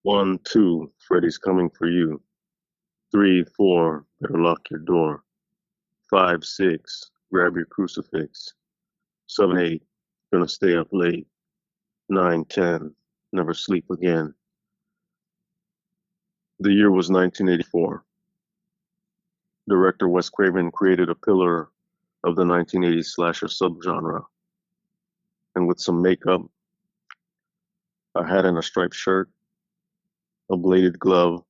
1, 2, Freddy's coming for you. 3, 4, better lock your door. 5, 6, grab your crucifix. 7, 8, gonna stay up late. 9, 10, never sleep again. The year was 1984. Director Wes Craven created a pillar of the 1980s slasher subgenre. And with some makeup, a hat and a striped shirt, a bladed glove,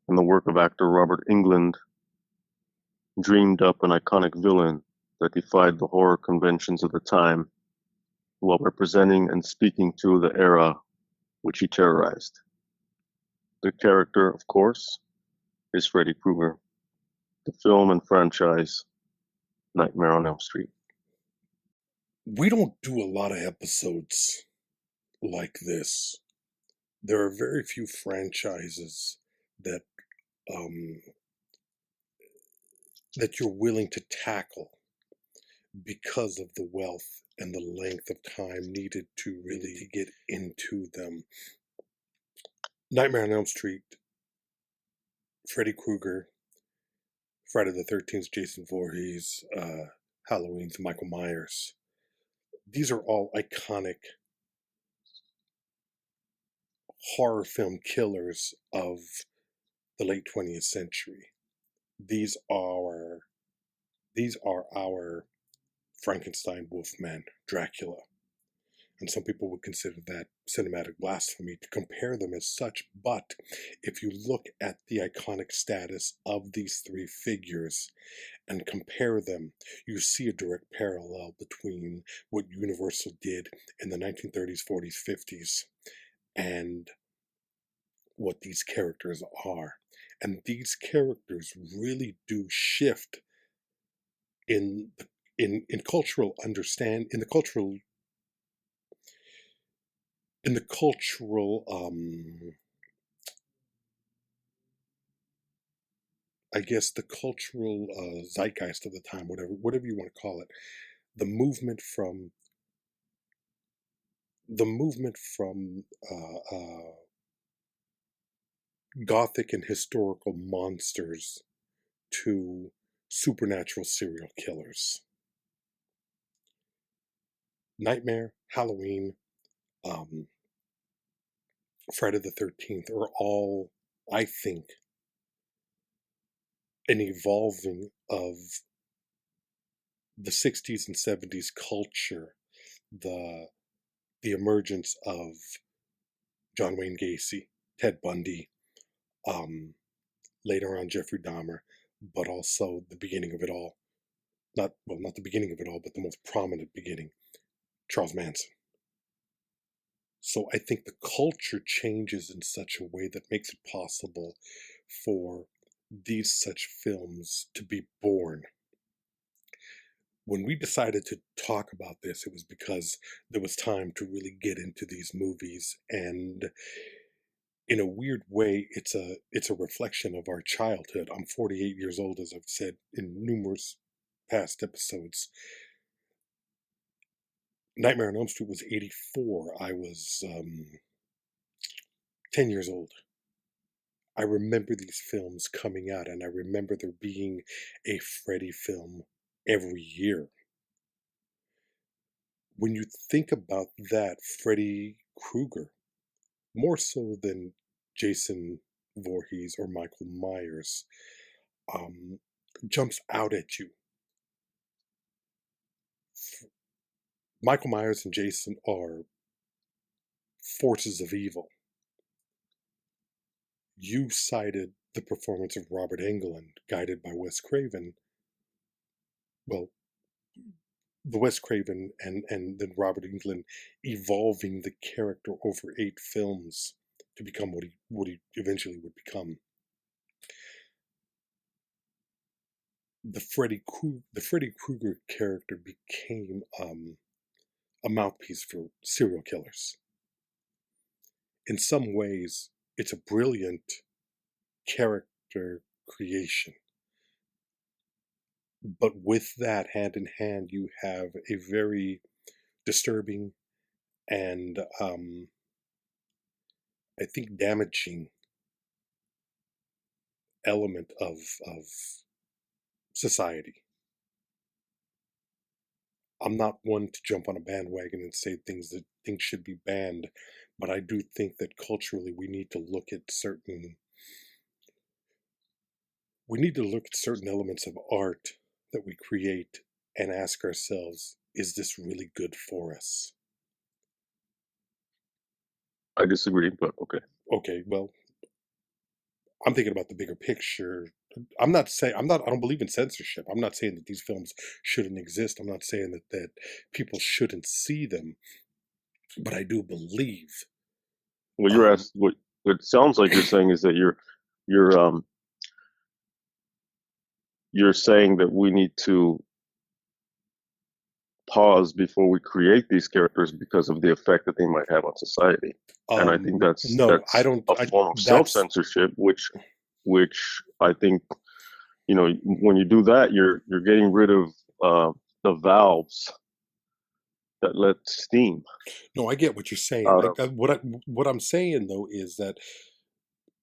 and the work of actor Robert Englund, dreamed up an iconic villain that defied the horror conventions of the time while representing and speaking to the era which he terrorized. The character, of course, is Freddy Krueger, the film and franchise Nightmare on Elm Street. We don't do a lot of episodes like this. There are very few franchises that that you're willing to tackle because of the wealth and the length of time needed to really get into them. Nightmare on Elm Street, Freddy Krueger, Friday the 13th, Jason Voorhees, Halloween's Michael Myers. These are all iconic horror film killers of the late 20th century. These are our Frankenstein, Wolfman, Dracula. And some people would consider that cinematic blasphemy to compare them as such. But if you look at the iconic status of these three figures and compare them, you see a direct parallel between what Universal did in the 1930s, 40s, 50s, and what these characters are. And these characters really do shift in cultural understand in the cultural I guess the cultural zeitgeist of the time, whatever you want to call it. The movement from gothic and historical monsters to supernatural serial killers. Nightmare, Halloween, Friday the 13th are all, I think, an evolving of the 60s and 70s culture, the emergence of John Wayne Gacy, Ted Bundy, later on Jeffrey Dahmer, but also the beginning of it all. Not the beginning of it all, but the most prominent beginning, Charles Manson. So I think the culture changes in such a way that makes it possible for these such films to be born. When we decided to talk about this, it was because there was time to really get into these movies, and in a weird way, it's a reflection of our childhood. I'm 48 years old, as I've said in numerous past episodes. Nightmare on Elm Street was 84. I was 10 years old. I remember these films coming out, and I remember there being a Freddy film every year. When you think about that, Freddy Krueger, more so than Jason Voorhees or Michael Myers, jumps out at you. Michael Myers and Jason are forces of evil. You cited the performance of Robert Englund, guided by Wes Craven. Well, the Wes Craven and then Robert Englund evolving the character over 8 films to become what he eventually would become. The Freddy Krueger character became a mouthpiece for serial killers. In some ways, it's a brilliant character creation. But with that, hand in hand, you have a very disturbing and I think, damaging element of society. I'm not one to jump on a bandwagon and say things should be banned, but I do think that culturally we need to look at certain elements of art that we create and ask ourselves, is this really good for us? I disagree, but okay. Okay, well, I'm thinking about the bigger picture. I don't believe in censorship. I'm not saying that these films shouldn't exist. I'm not saying that people shouldn't see them, but I do believe. Well, you're Um, asked what it sounds like you're saying is that you're you're saying that we need to pause before we create these characters because of the effect that they might have on society. And I think no, I that's don't. a form of That's self-censorship, which I think, when you do that, you're getting rid of the valves that let steam no. I get what you're saying. out of. What I'm saying though is that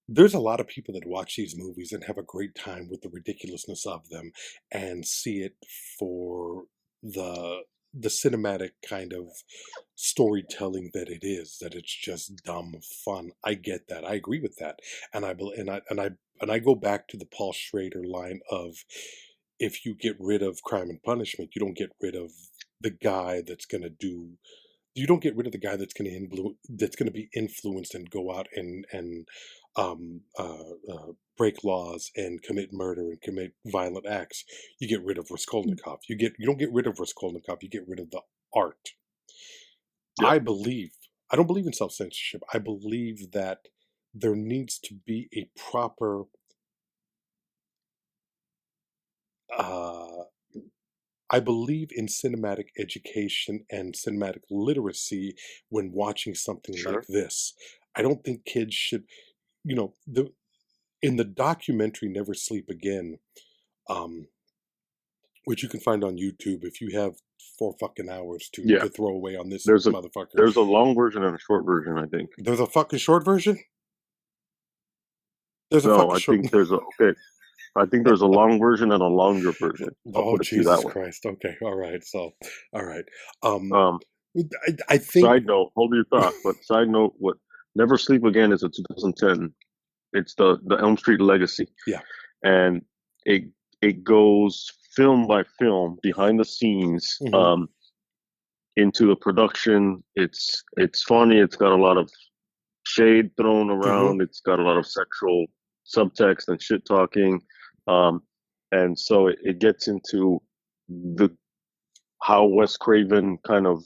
there's a lot of people that watch these movies and have a great time with the ridiculousness of them and see it for the the cinematic kind of storytelling that it is, that it's just dumb fun. I get that. I agree with that. And I go back to the Paul Schrader line of, if you get rid of Crime and Punishment, you don't get rid of the guy that's going to do you don't get rid of the guy that's going to be influenced and go out and um, uh, break laws and commit murder and commit violent acts. You get rid of Raskolnikov. You don't get rid of Raskolnikov. You get rid of the art. Yep. I don't believe in self censorship. I believe that there needs to be a proper uh, I believe in cinematic education and cinematic literacy when watching something like Sure. this. I don't think kids should, the in the documentary Never Sleep Again, um, which you can find on YouTube if you have 4 fucking hours Yeah. to throw away on this There's a motherfucker. there's a long version and a short version, I think. There's a fucking short version. There's a No, fucking I short. think there's a okay. I think there's a long version and a longer version. I'll Oh put it to you that Jesus way. Christ! Okay, all right. So, all right. Um, Um, I think. Side note, hold your thought. But side note, what Never Sleep Again is a 2010. It's the Elm Street Legacy, Yeah. and it it goes film by film behind the scenes Hmm. into the production. It's funny. It's got a lot of shade thrown Hmm. around. It's got a lot of sexual subtext and shit talking, um, and so it gets into the how Wes Craven kind of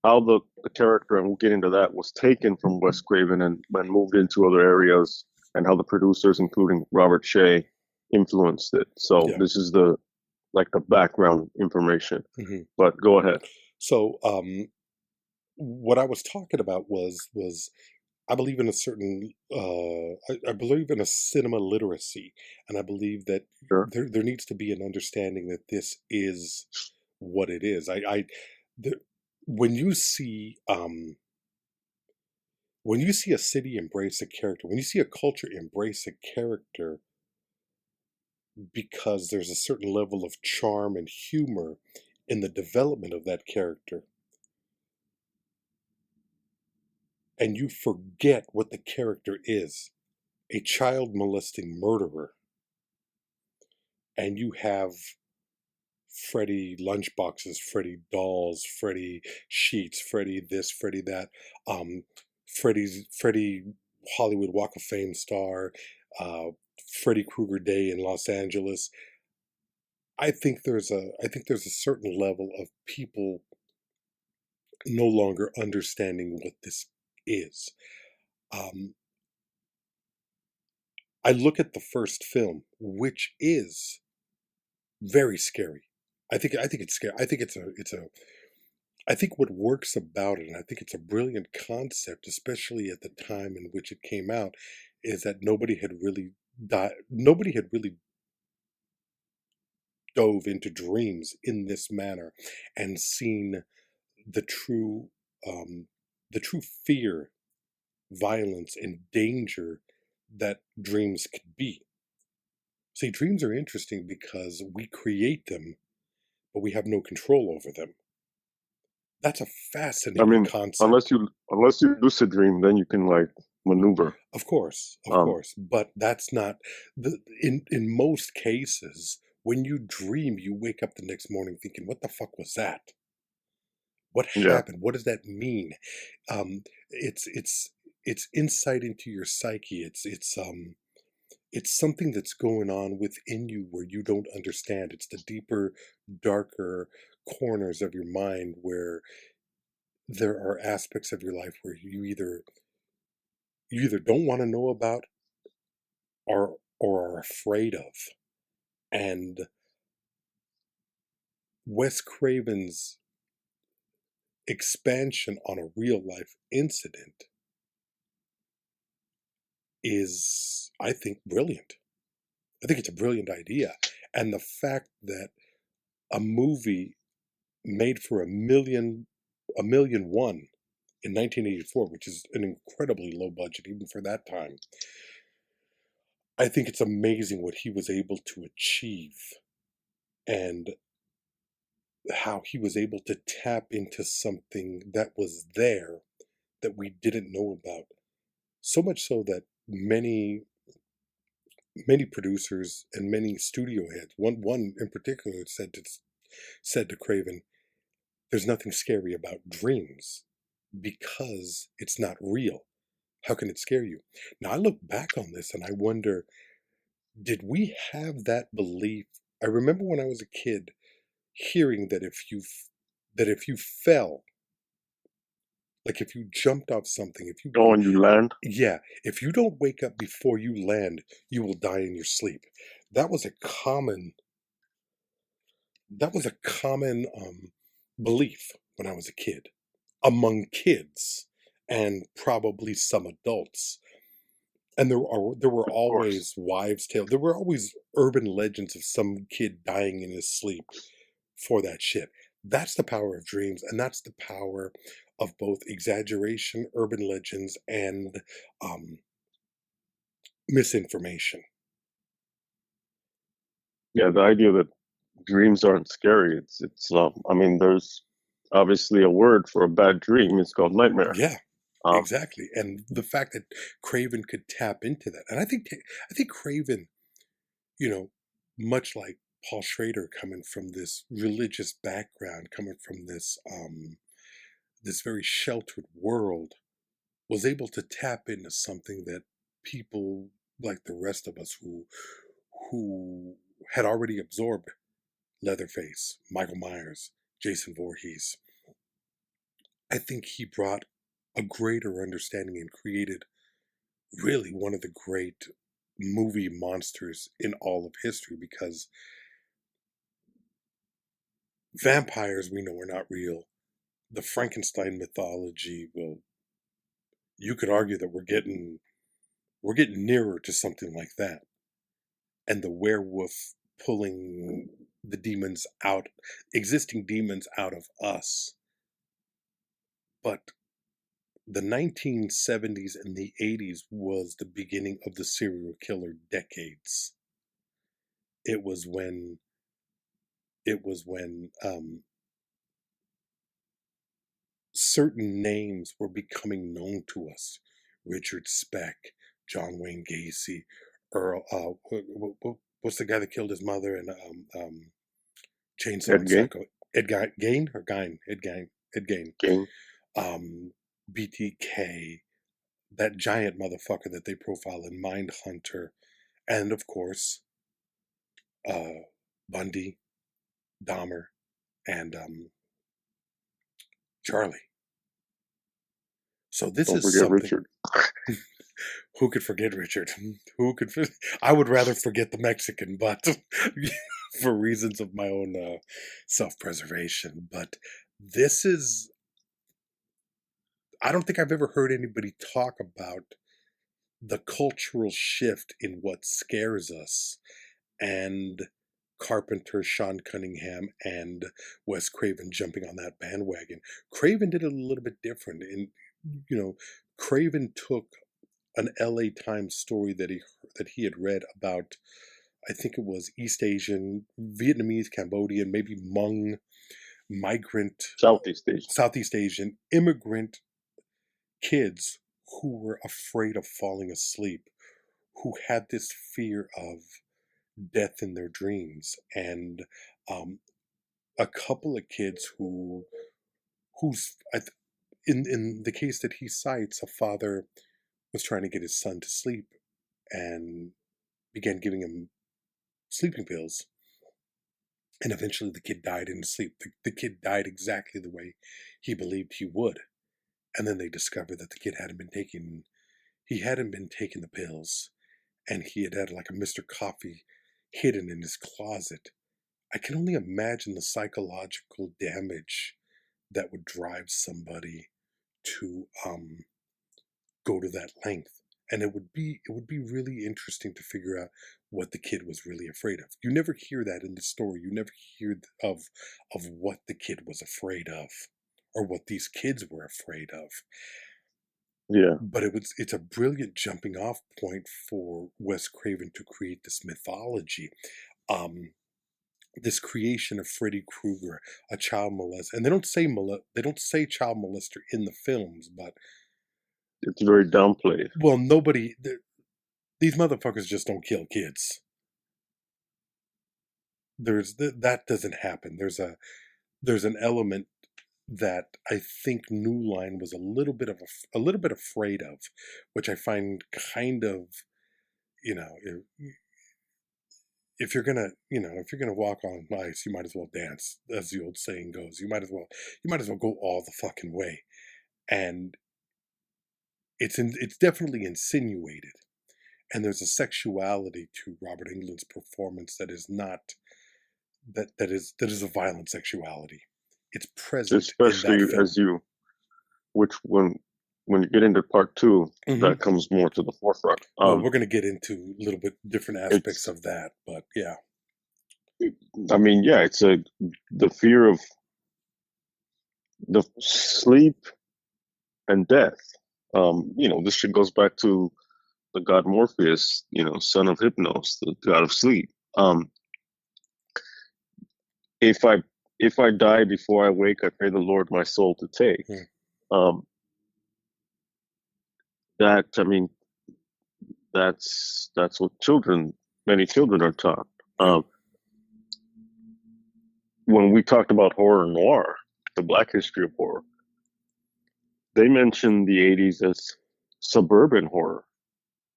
how the character, and we'll get into that, was taken from Wes Craven and moved into other areas, and how the producers, including Robert Shea, influenced it. So Yeah. this is the background information. Hmm. But go ahead. So, what I was talking about was I believe in a certain I believe in a cinema literacy, and I believe that Sure. there needs to be an understanding that this is what it is. The, when you see when you see a city embrace a character, when you see a culture embrace a character because there's a certain level of charm and humor in the development of that character, and you forget what the character is, a child molesting murderer, and you have Freddy lunchboxes, Freddy dolls, Freddy sheets, Freddy this, Freddy that, Freddy Hollywood Walk of Fame star, uh, Freddy Krueger Day in Los Angeles. I think there's a certain level of people no longer understanding what this is. Um, I look at the first film, which is very scary. I think it's scary. I think what works about it, and I think it's a brilliant concept, especially at the time in which it came out, is that nobody had really dove into dreams in this manner and seen the true um, the true fear violence and danger that dreams could be. See, dreams are interesting because we create them, but we have no control over them. That's a I fascinating mean, concept. unless you lucid dream, then you can like maneuver. Of course, Um, but that's not in most cases. When you dream, you wake up the next morning thinking, "What the fuck was that? What yeah, happened? What does that mean?" Um, it's insight into your psyche. It's something that's going on within you where you don't understand. It's the deeper, darker corners of your mind where there are aspects of your life where you either don't want to know about or are afraid of. And Wes Craven's expansion on a real life incident is, I think, brilliant. I think it's a brilliant idea. And the fact that a movie made for a million one in 1984, which is an incredibly low budget even for that time, I think it's amazing what he was able to achieve and how he was able to tap into something that was there that we didn't know about. So much so that many producers and many studio heads, one in particular, said to Craven, "There's nothing scary about dreams because it's not real. How can it scare you?" Now I look back on this and I wonder, did we have that belief? I remember when I was a kid hearing that if you fell, like if you jumped off something, oh, and you land. yeah, if you don't wake up before you land, you will die in your sleep. That was a common belief when I was a kid, among kids and probably some adults. And there were Of course. always wives' tales. There were always urban legends of some kid dying in his sleep for that shit. That's the power of dreams, and that's the power of both exaggeration, urban legends, and um, misinformation. Yeah, the idea that dreams aren't scary. I mean, there's obviously a word for a bad dream. It's called nightmare. Yeah, Um, exactly. And the fact that Craven could tap into that, and I think Craven, you know, much like Paul Schrader, coming from this religious background, coming from this very sheltered world, was able to tap into something that people like the rest of us who had already absorbed Leatherface, Michael Myers, Jason Voorhees. I think he brought a greater understanding and created really one of the great movie monsters in all of history, because vampires we know are not real. The Frankenstein mythology, well, you could argue that we're getting nearer to something like that. And the werewolf pulling the demons out, existing demons out of us. But the 1970s and the 80s was the beginning of the serial killer decades. It was when certain names were becoming known to us: Richard Speck, John Wayne Gacy, Earl. What's the guy that killed his mother in Chainsaw Ed and Gein. Psycho? Ed Gain or Gein? Ed Gain. Gein. BTK, that giant motherfucker that they profile in Mindhunter, and of course, uh, Bundy, Dahmer, and Charlie. So this Don't is forget something. Richard. Who could forget Richard? Who could? I would rather forget the Mexican, but for reasons of my own self-preservation. But this is. I don't think I've ever heard anybody talk about the cultural shift in what scares us, and Carpenter, Sean Cunningham, and Wes Craven jumping on that bandwagon. Craven did it a little bit different. And, you know, Craven took an LA Times story that he had read about, I think it was East Asian, Vietnamese, Cambodian, maybe Hmong migrant, Southeast Asia. Southeast Asian immigrant kids who were afraid of falling asleep, who had this fear of death in their dreams, and a couple of kids who's in the case that he cites, a father was trying to get his son to sleep and began giving him sleeping pills, and eventually the kid died in his sleep. The kid died exactly the way he believed he would, and then they discovered that the kid hadn't been taking the pills, and he had like a Mr. Coffee hidden in his closet. I can only imagine the psychological damage that would drive somebody to go to that length. And it would be really interesting to figure out what the kid was really afraid of. You never hear that in the story. You never hear of what the kid was afraid of, or what these kids were afraid of. Yeah. But it's a brilliant jumping off point for Wes Craven to create this mythology. This creation of Freddy Krueger, a child molester, and they don't say child molester in the films, but it's very downplayed. Well, these motherfuckers just don't kill kids. That doesn't happen. There's an element that I think New Line was a little bit afraid of, which I find kind of, if you're gonna walk on ice, you might as well dance, as the old saying goes. You might as well go all the fucking way. And it's definitely insinuated, and there's a sexuality to Robert Englund's performance that is not that is a violent sexuality. It's present, especially in that film. as when you get into part 2, that comes more to the forefront. Well, we're going to get into a little bit different aspects of that, but yeah. I mean, yeah, it's the fear of the sleep and death. This shit goes back to the god Morpheus, son of Hypnos, the god of sleep. If I die before I wake, I pray the Lord my soul to take. That's what many children are taught. When we talked about horror noir, the Black history of horror, they mentioned the 80s as suburban horror.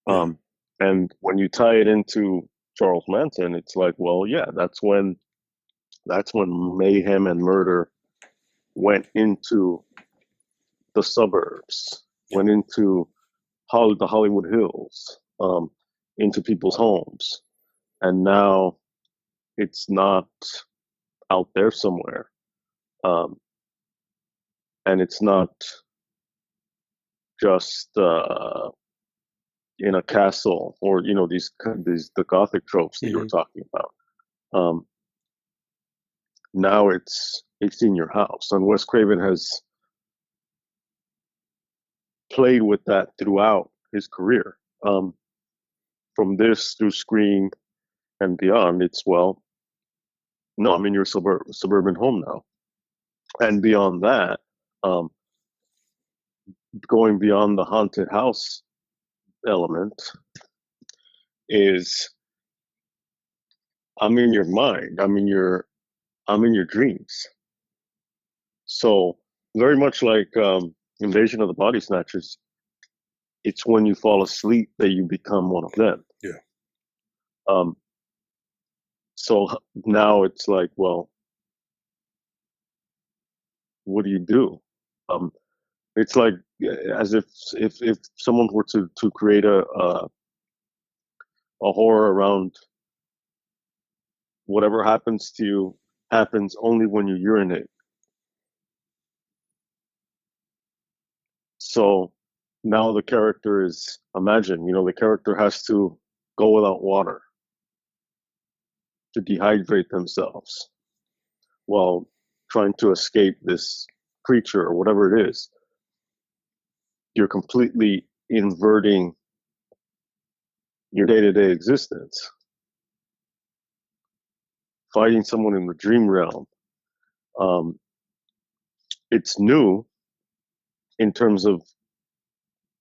And when you tie it into Charles Manson, it's like, well, yeah, that's when mayhem and murder went into the suburbs, went into the Hollywood Hills, into people's homes. And now it's not out there somewhere. And it's not just in a castle, or these the Gothic tropes that you were talking about. Now it's in your house, and Wes Craven has played with that throughout his career. From this through Scream and beyond, it's no, I'm in your suburban home now, and beyond that, going beyond the haunted house element is I'm in your mind, I'm in your dreams. So very much like Invasion of the Body Snatchers, it's when you fall asleep that you become one of them. Yeah. So now it's like, well, what do you do? It's like as if someone were to create a horror around whatever happens to you happens only when you urinate. So now the character is, imagine, the character has to go without water to dehydrate themselves while trying to escape this creature or whatever it is. you're completely inverting your day-to-day existence. Fighting someone in the dream realm. It's new in terms of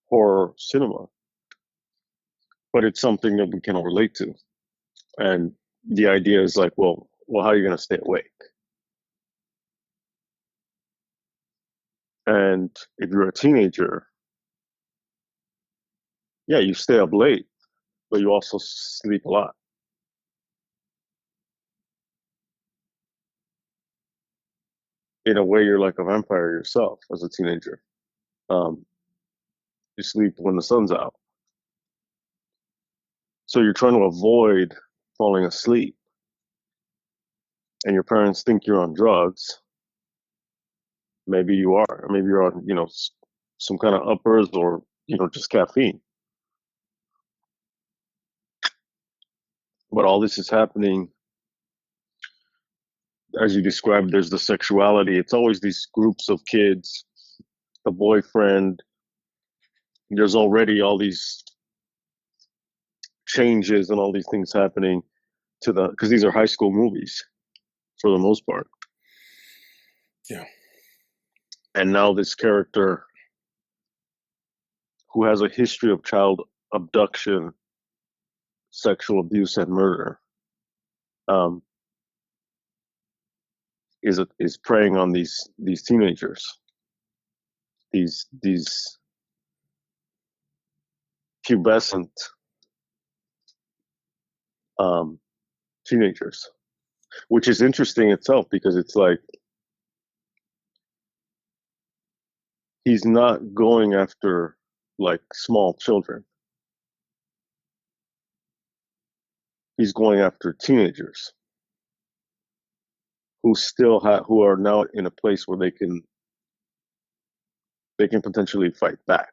horror cinema, but it's something that we can all relate to. And the idea is like, well, how are you going to stay awake? And if you're a teenager, yeah, you stay up late, but you also sleep a lot. In a way, you're like a vampire yourself as a teenager. You sleep when the sun's out. So you're trying to avoid falling asleep. And your parents think you're on drugs. Maybe you are. Maybe you're on, some kind of uppers or, just caffeine. But all this is happening, as you described, there's the sexuality. It's always these groups of kids, the boyfriend. There's already all these changes and all these things happening because these are high school movies for the most part. Yeah. And now this character who has a history of child abduction, sexual abuse, and murder, is preying on these teenagers, these pubescent teenagers, which is interesting itself because it's like he's not going after like small children. He's going after teenagers who are now in a place where they can potentially fight back.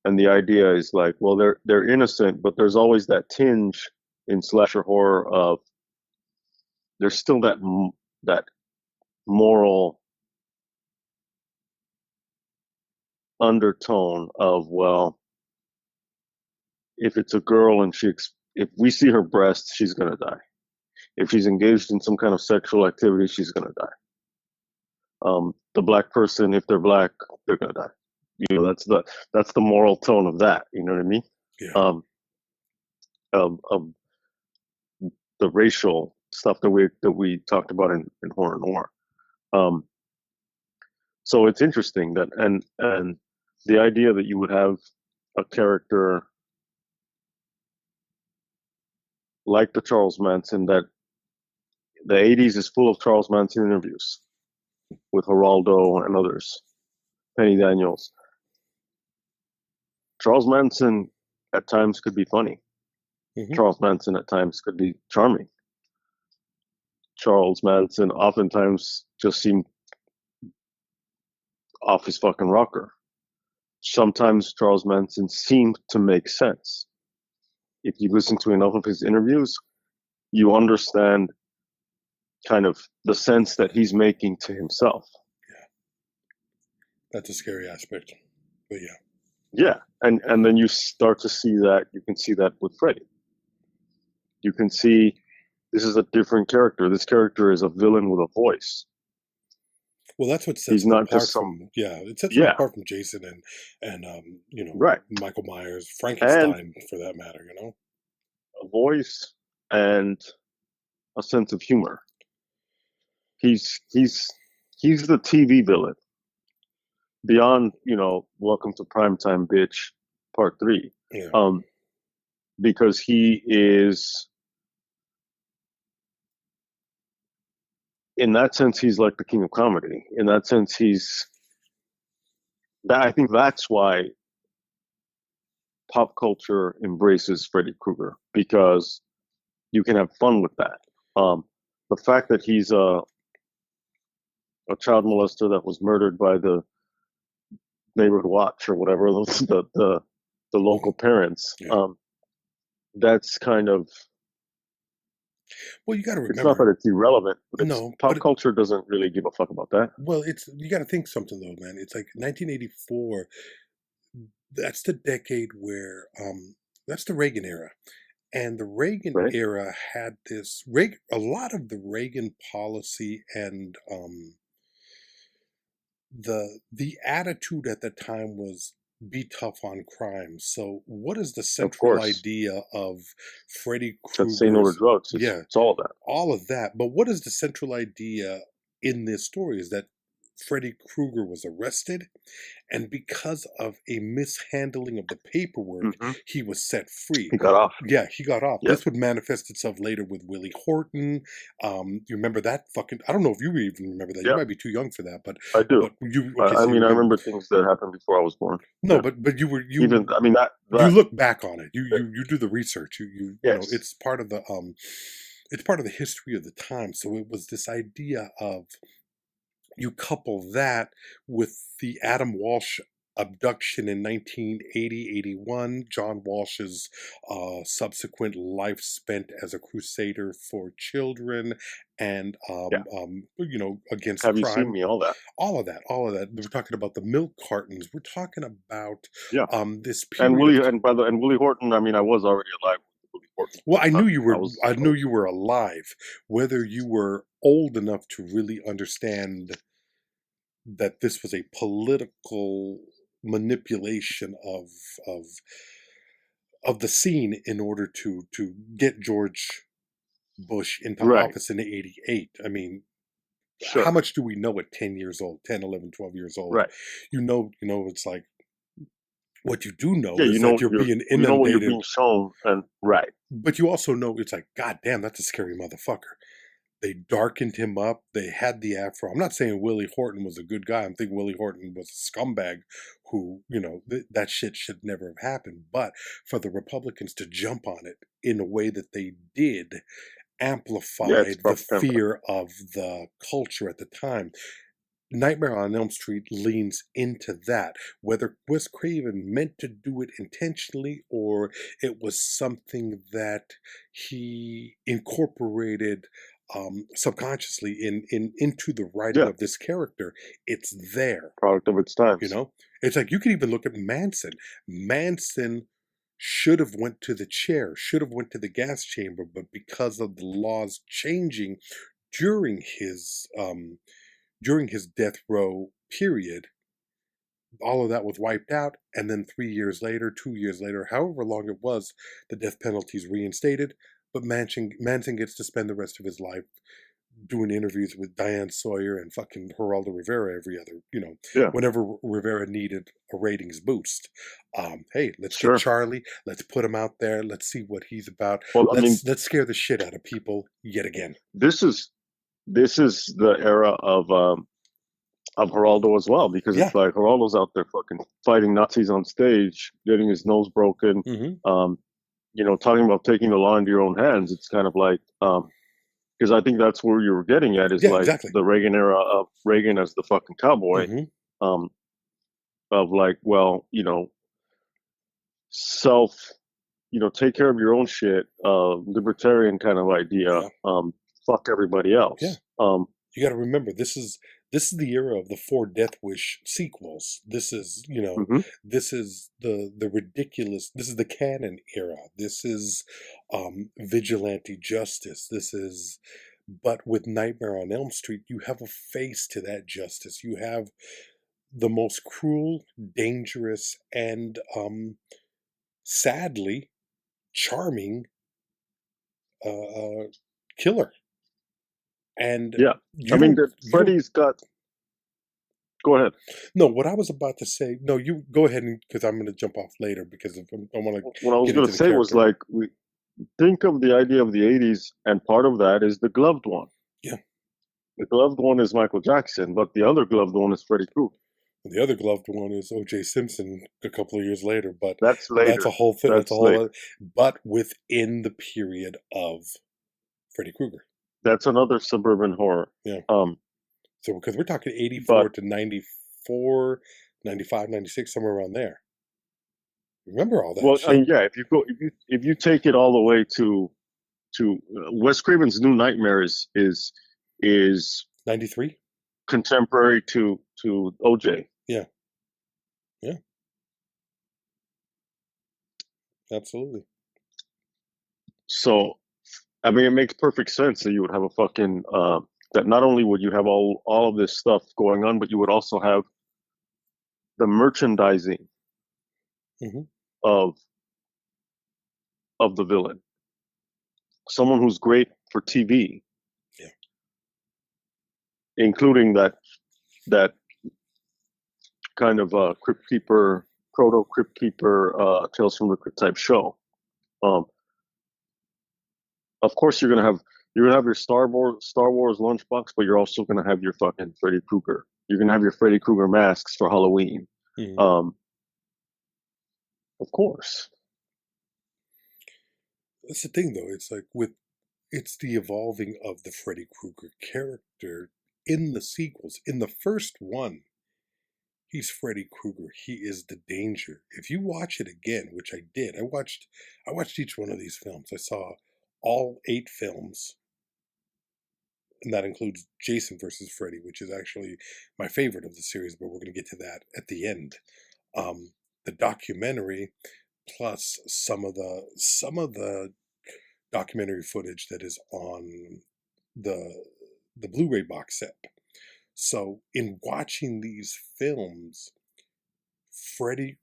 And the idea is like, well, they're innocent, but there's always that tinge in slasher horror of there's still that moral undertone of, well, if it's a girl and if we see her breasts, she's gonna die. If she's engaged in some kind of sexual activity, she's gonna die. The black person, if they're black, they're gonna die. That's the moral tone of that. You know what I mean? Yeah. Of the racial stuff that we talked about in horror noir. So it's interesting that and the idea that you would have a character like the Charles Manson, that the 80s is full of Charles Manson interviews with Geraldo and others, Penny Daniels. Charles Manson at times could be funny. Mm-hmm. Charles Manson at times could be charming. Charles Manson oftentimes just seemed off his fucking rocker. Sometimes Charles Manson seemed to make sense. If you listen to enough of his interviews, you understand kind of the sense that he's making to himself. Yeah. That's a scary aspect, but yeah. Yeah, and then you start to see that, you can see that with Freddy. You can see this is a different character. This character is a villain with a voice. Well, that's what sets him apart from it sets him apart from Jason and right. Michael Myers, Frankenstein, for that matter. A voice and a sense of humor. He's the TV villain. Beyond, Welcome to Primetime Bitch Part 3. Yeah. Because he is, in that sense, he's like the king of comedy. In that sense, I think that's why pop culture embraces Freddy Krueger, because you can have fun with that. The fact that he's a child molester that was murdered by the neighborhood watch or whatever, the local parents, yeah. That's kind of Well, you got to It's not that remember, it's irrelevant, but it's no, pop culture doesn't really give a fuck about that, well, it's you got to think something though, man. It's like 1984. That's the decade where that's the Reagan era. And the Reagan right? era had a lot of the Reagan policy and the attitude at the time was be tough on crime. So what is the Of central course, idea of Freddy let's say no to Krueger's, drugs. yeah, It's all that. all of that. But what is the central idea in this story is that Freddy Krueger was arrested, and because of a mishandling of the paperwork, Hmm. he was set free. He got off. Yeah, he got off. Yep, This would manifest itself later with Willie Horton. You remember that fucking? I don't know if you even remember that. You yep, might be too young for that, I do. but you I, okay? I So you mean, I remember? remember things that happened before I was born. No, Yeah, but even I mean you that look back on it. that- You do the research. You know yes, it's part of the history of the time. So it was this idea of you couple that with the Adam Walsh abduction in 1980-81, John Walsh's subsequent life spent as a crusader for children and yeah. you know, against Have you seen crime, me? All that. all of that. We're talking about the milk cartons. We're talking about Yeah, this and period of Willie Horton. I mean, I was already alive with Willie Horton at well, the time. I knew you were alive. Whether you were old enough to really understand that this was a political manipulation of of the scene in order to get George Bush into right. office in 88. I mean, how Sure. much do we know at 10 years old, 10, 11, 12 years old? Right. It's like what you do know Yeah, is that you're being you know when you're inundated, being shown, and right. but you also know it's like, God damn, that's a scary motherfucker. They darkened him up. They had the afro. I'm not saying Willie Horton was a good guy. I'm thinking Willie Horton was a scumbag who, you know, that shit should never have happened. But for the Republicans to jump on it in a way that they did Yeah, it's amplified the propaganda. fear of the culture at the time. Nightmare on Elm Street leans into that. Whether Wes Craven meant to do it intentionally or it was something that he incorporated subconsciously into the writing Yeah, of this character, it's there. product of its You times. know, it's like you can even look at Manson. Manson should have went to the chair, should have went to the gas chamber, but because of the laws changing during his death row period, all of that was wiped out. And then 3 years later, 2 years later, however long it was, the death penalty is reinstated. But Manson gets to spend the rest of his life doing interviews with Diane Sawyer and fucking Geraldo Rivera every other, Yeah, whenever Rivera needed a ratings boost. Hey, let's get sure. Charlie. Let's put him out there. Let's see what he's about. Well, I mean, Let's scare the shit out of people yet again. this is the era of Geraldo as well, because Yeah. it's like Geraldo's out there fucking fighting Nazis on stage, getting his nose broken. Mm-hmm. Talking about taking the law into your own hands. It's kind of like because I think that's where you were getting at is Yeah, like exactly. the Reagan era of Reagan as the fucking cowboy. Mm-hmm. Of like, well, self, take care of your own shit, libertarian kind of idea. Yeah. Fuck everybody else. Yeah. You got to remember, this is the era of the 4 Death Wish sequels. This is, Mhm. this is the ridiculous. This is the canon era. This is vigilante justice. But with Nightmare on Elm Street, you have a face to that justice. You have the most cruel, dangerous, and sadly charming killer. And Yeah, you I mean, don't you don't Freddy's got. Go ahead. no, what I was about to say, no, you go ahead, because I'm going to jump off later because I want to What I was get going into to the say was character. like, we think of the idea of the '80s, and part of that is the gloved one. Yeah. The gloved one is Michael Jackson, but the other gloved one is Freddy Krueger. The other gloved one is O.J. Simpson a couple of years later, but That's that's later. a whole thing. That's a That's whole later. other, but within the period of Freddy Krueger. That's another suburban horror. Yeah. Um, So because we're talking 84 but to 94, 95, 96, somewhere around there. Remember all that well, shit? yeah, if you take it all the way to Wes Craven's New Nightmare is 93? contemporary to OJ. Yeah. Yeah. Absolutely. So, I mean, it makes perfect sense that you would have a fucking that not only would you have all of this stuff going on, but you would also have the merchandising Mm-hmm. of the villain. Someone who's great for TV, Yeah. including that kind of Crypt Keeper, proto Crypt Keeper, Tales from the Crypt type show. Of course, you're gonna have your Star Wars lunchbox, but you're also gonna have your fucking Freddy Krueger. You're gonna have your Freddy Krueger masks for Halloween. Mm-hmm. Of course. That's the thing, though. It's like it's the evolving of the Freddy Krueger character in the sequels. In the first one, he's Freddy Krueger. He is the danger. If you watch it again, which I did, I watched each one of these films. I saw all 8 films, and that includes Jason versus Freddy, which is actually my favorite of the series, but we're going to get to that at the end. The documentary, plus some of the documentary footage that is on the Blu-ray box set. So in watching these films, Freddy,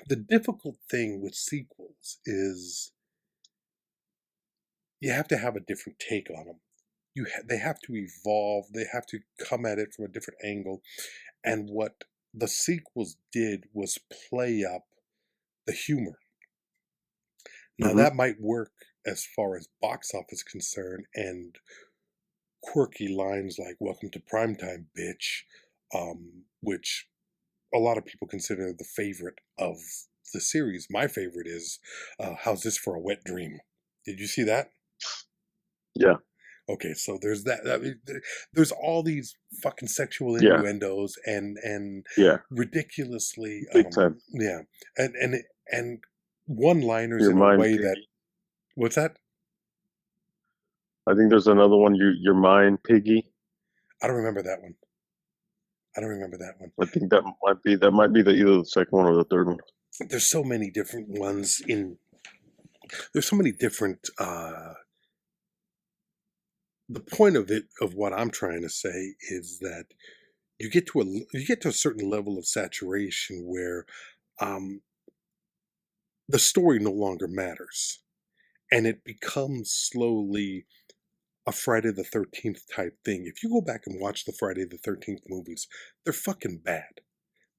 the difficult thing with sequels is you have to have a different take on them. They have to evolve. They have to come at it from a different angle. And what the sequels did was play up the humor. Now Mm-hmm. that might work as far as box office concerned and quirky lines like "Welcome to Primetime, bitch," which a lot of people consider the favorite of the series. My favorite is "How's This for a Wet Dream?" Did you see that? Yeah. Okay, so there's that. I mean, there's all these fucking sexual Yeah. innuendos and Yeah. ridiculously Big time. yeah, and one-liners Your in a mind way piggy. that what's that? I think there's another one. Your mind piggy. I don't remember that one. I don't remember that one. I think that might be either the second one or the third one. There's so many different ones in. There's so many different. The point of what I'm trying to say is that you get to a certain level of saturation where the story no longer matters, and it becomes slowly a Friday the 13th type thing. If you go back and watch the Friday the 13th movies, they're fucking bad.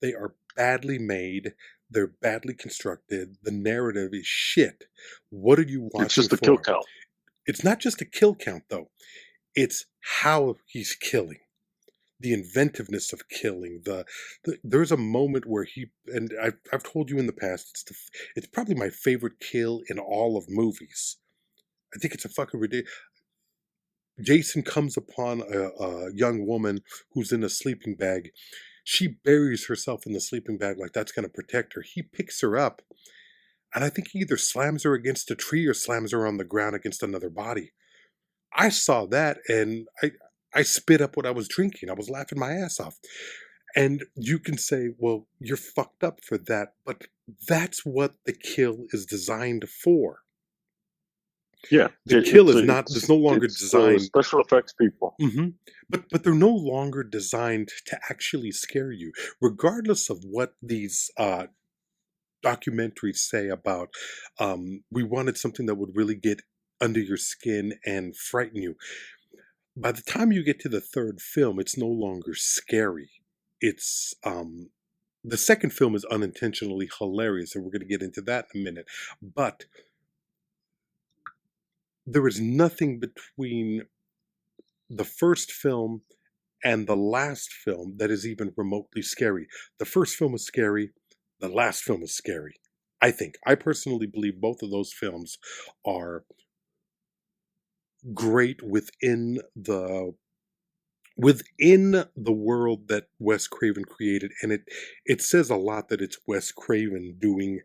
They are badly made. They're badly constructed. The narrative is shit. What are you watching It's just a for? kill count. It's not just a kill count, though. It's how he's killing. The inventiveness of killing. There's a moment where and I've told you in the past, it's probably my favorite kill in all of movies. I think it's a fucking ridiculous. Jason comes upon a young woman who's in a sleeping bag. She buries herself in the sleeping bag like that's going to protect her. He picks her up, and I think he either slams her against a tree or slams her on the ground against another body. I saw that, and I spit up what I was drinking. I was laughing my ass off. And you can say, well, you're fucked up for that, but that's what the kill is designed for. Yeah, the kill is not. It's no longer designed. Special effects people. Mm-hmm. But they're no longer designed to actually scare you, regardless of what these documentaries say about. We wanted something that would really get under your skin and frighten you. By the time you get to the third film, it's no longer scary. It's the second film is unintentionally hilarious, and we're going to get into that in a minute. But there is nothing between the first film and the last film that is even remotely scary. The first film is scary. The last film is scary. I personally believe both of those films are great within the world that Wes Craven created, and it says a lot that it's Wes Craven doing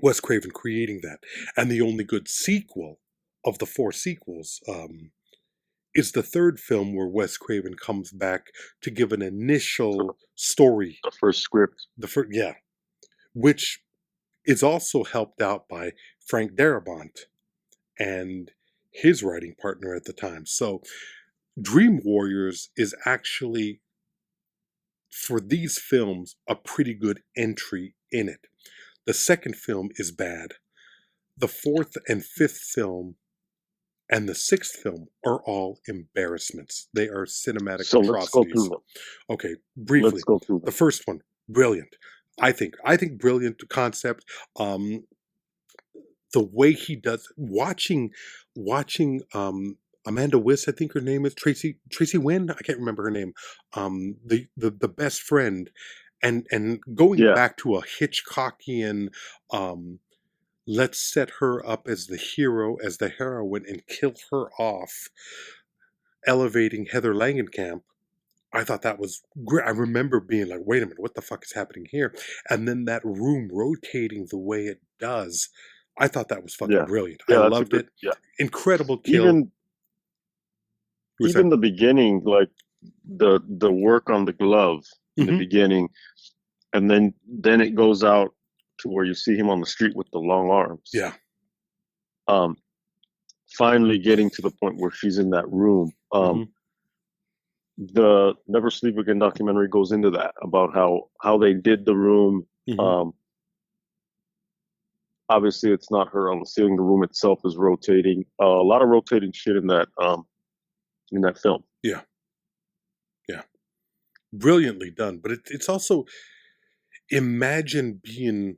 Wes Craven creating that. And the only good sequel of the 4 sequels is the 3rd film, where Wes Craven comes back to give an initial story. The first script. Yeah. Which is also helped out by Frank Darabont and his writing partner at the time. So Dream Warriors is actually, for these films, a pretty good entry in it. The 2nd film is bad. The 4th and 5th film and the 6th film are all embarrassments. They are cinematic So let's go atrocities. through them. Okay, briefly. Let's go through them. The first one, brilliant. I think brilliant concept. The way he does, watching Amanda Wiss, I think her name is Tracy Wynn. I can't remember her name. The best friend, and going Yeah. back to a Hitchcockian, let's set her up as the hero, as the heroine, and kill her off, elevating Heather Langenkamp. I thought that was great. I remember being like, wait a minute, what the fuck is happening here? And then that room rotating the way it does, I thought that was fucking brilliant. Yeah, I loved it. Yeah. Incredible kill. Even the beginning, like the work on the glove in the beginning, and then it goes out to where you see him on the street with the long arms. Yeah. Finally getting to the point where she's in that room. The Never Sleep Again documentary goes into that, about how they did the room. Obviously, it's not her on the ceiling. The room itself is rotating. A lot of rotating shit in that film. Yeah. Brilliantly done. But it's also, imagine being,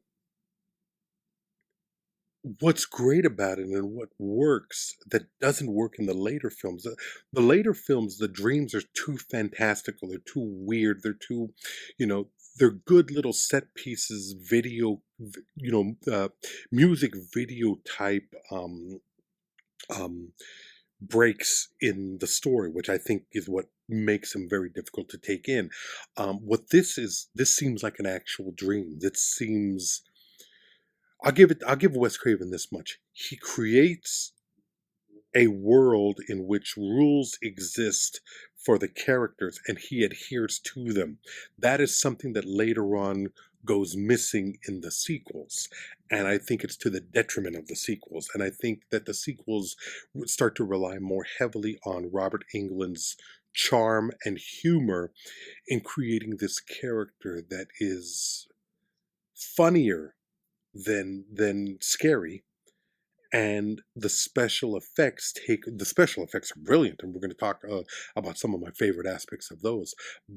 what's great about it and what works that doesn't work in the later films. The later films, the dreams are too fantastical. They're too weird. They're too, they're good little set pieces, video, music video type breaks in the story, which I think is what makes them very difficult to take in. What this seems like an actual dream. This seems, I'll give Wes Craven this much. He creates a world in which rules exist for the characters and he adheres to them. That is something that later on goes missing in the sequels. And I think it's to the detriment of the sequels. And I think that the sequels would start to rely more heavily on Robert Englund's charm and humor in creating this character that is funnier than scary. And the special effects are brilliant, and we're going to talk about some of my favorite aspects of those.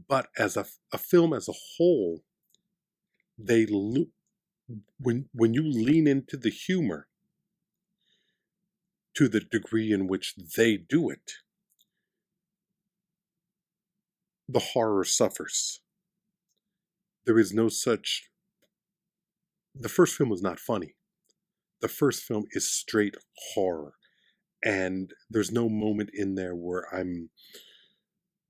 But as a film as a whole, when you lean into the humor to the degree in which they do it, the horror suffers. There is no such. The first film was not funny. The first film is straight horror. And there's no moment in there where I'm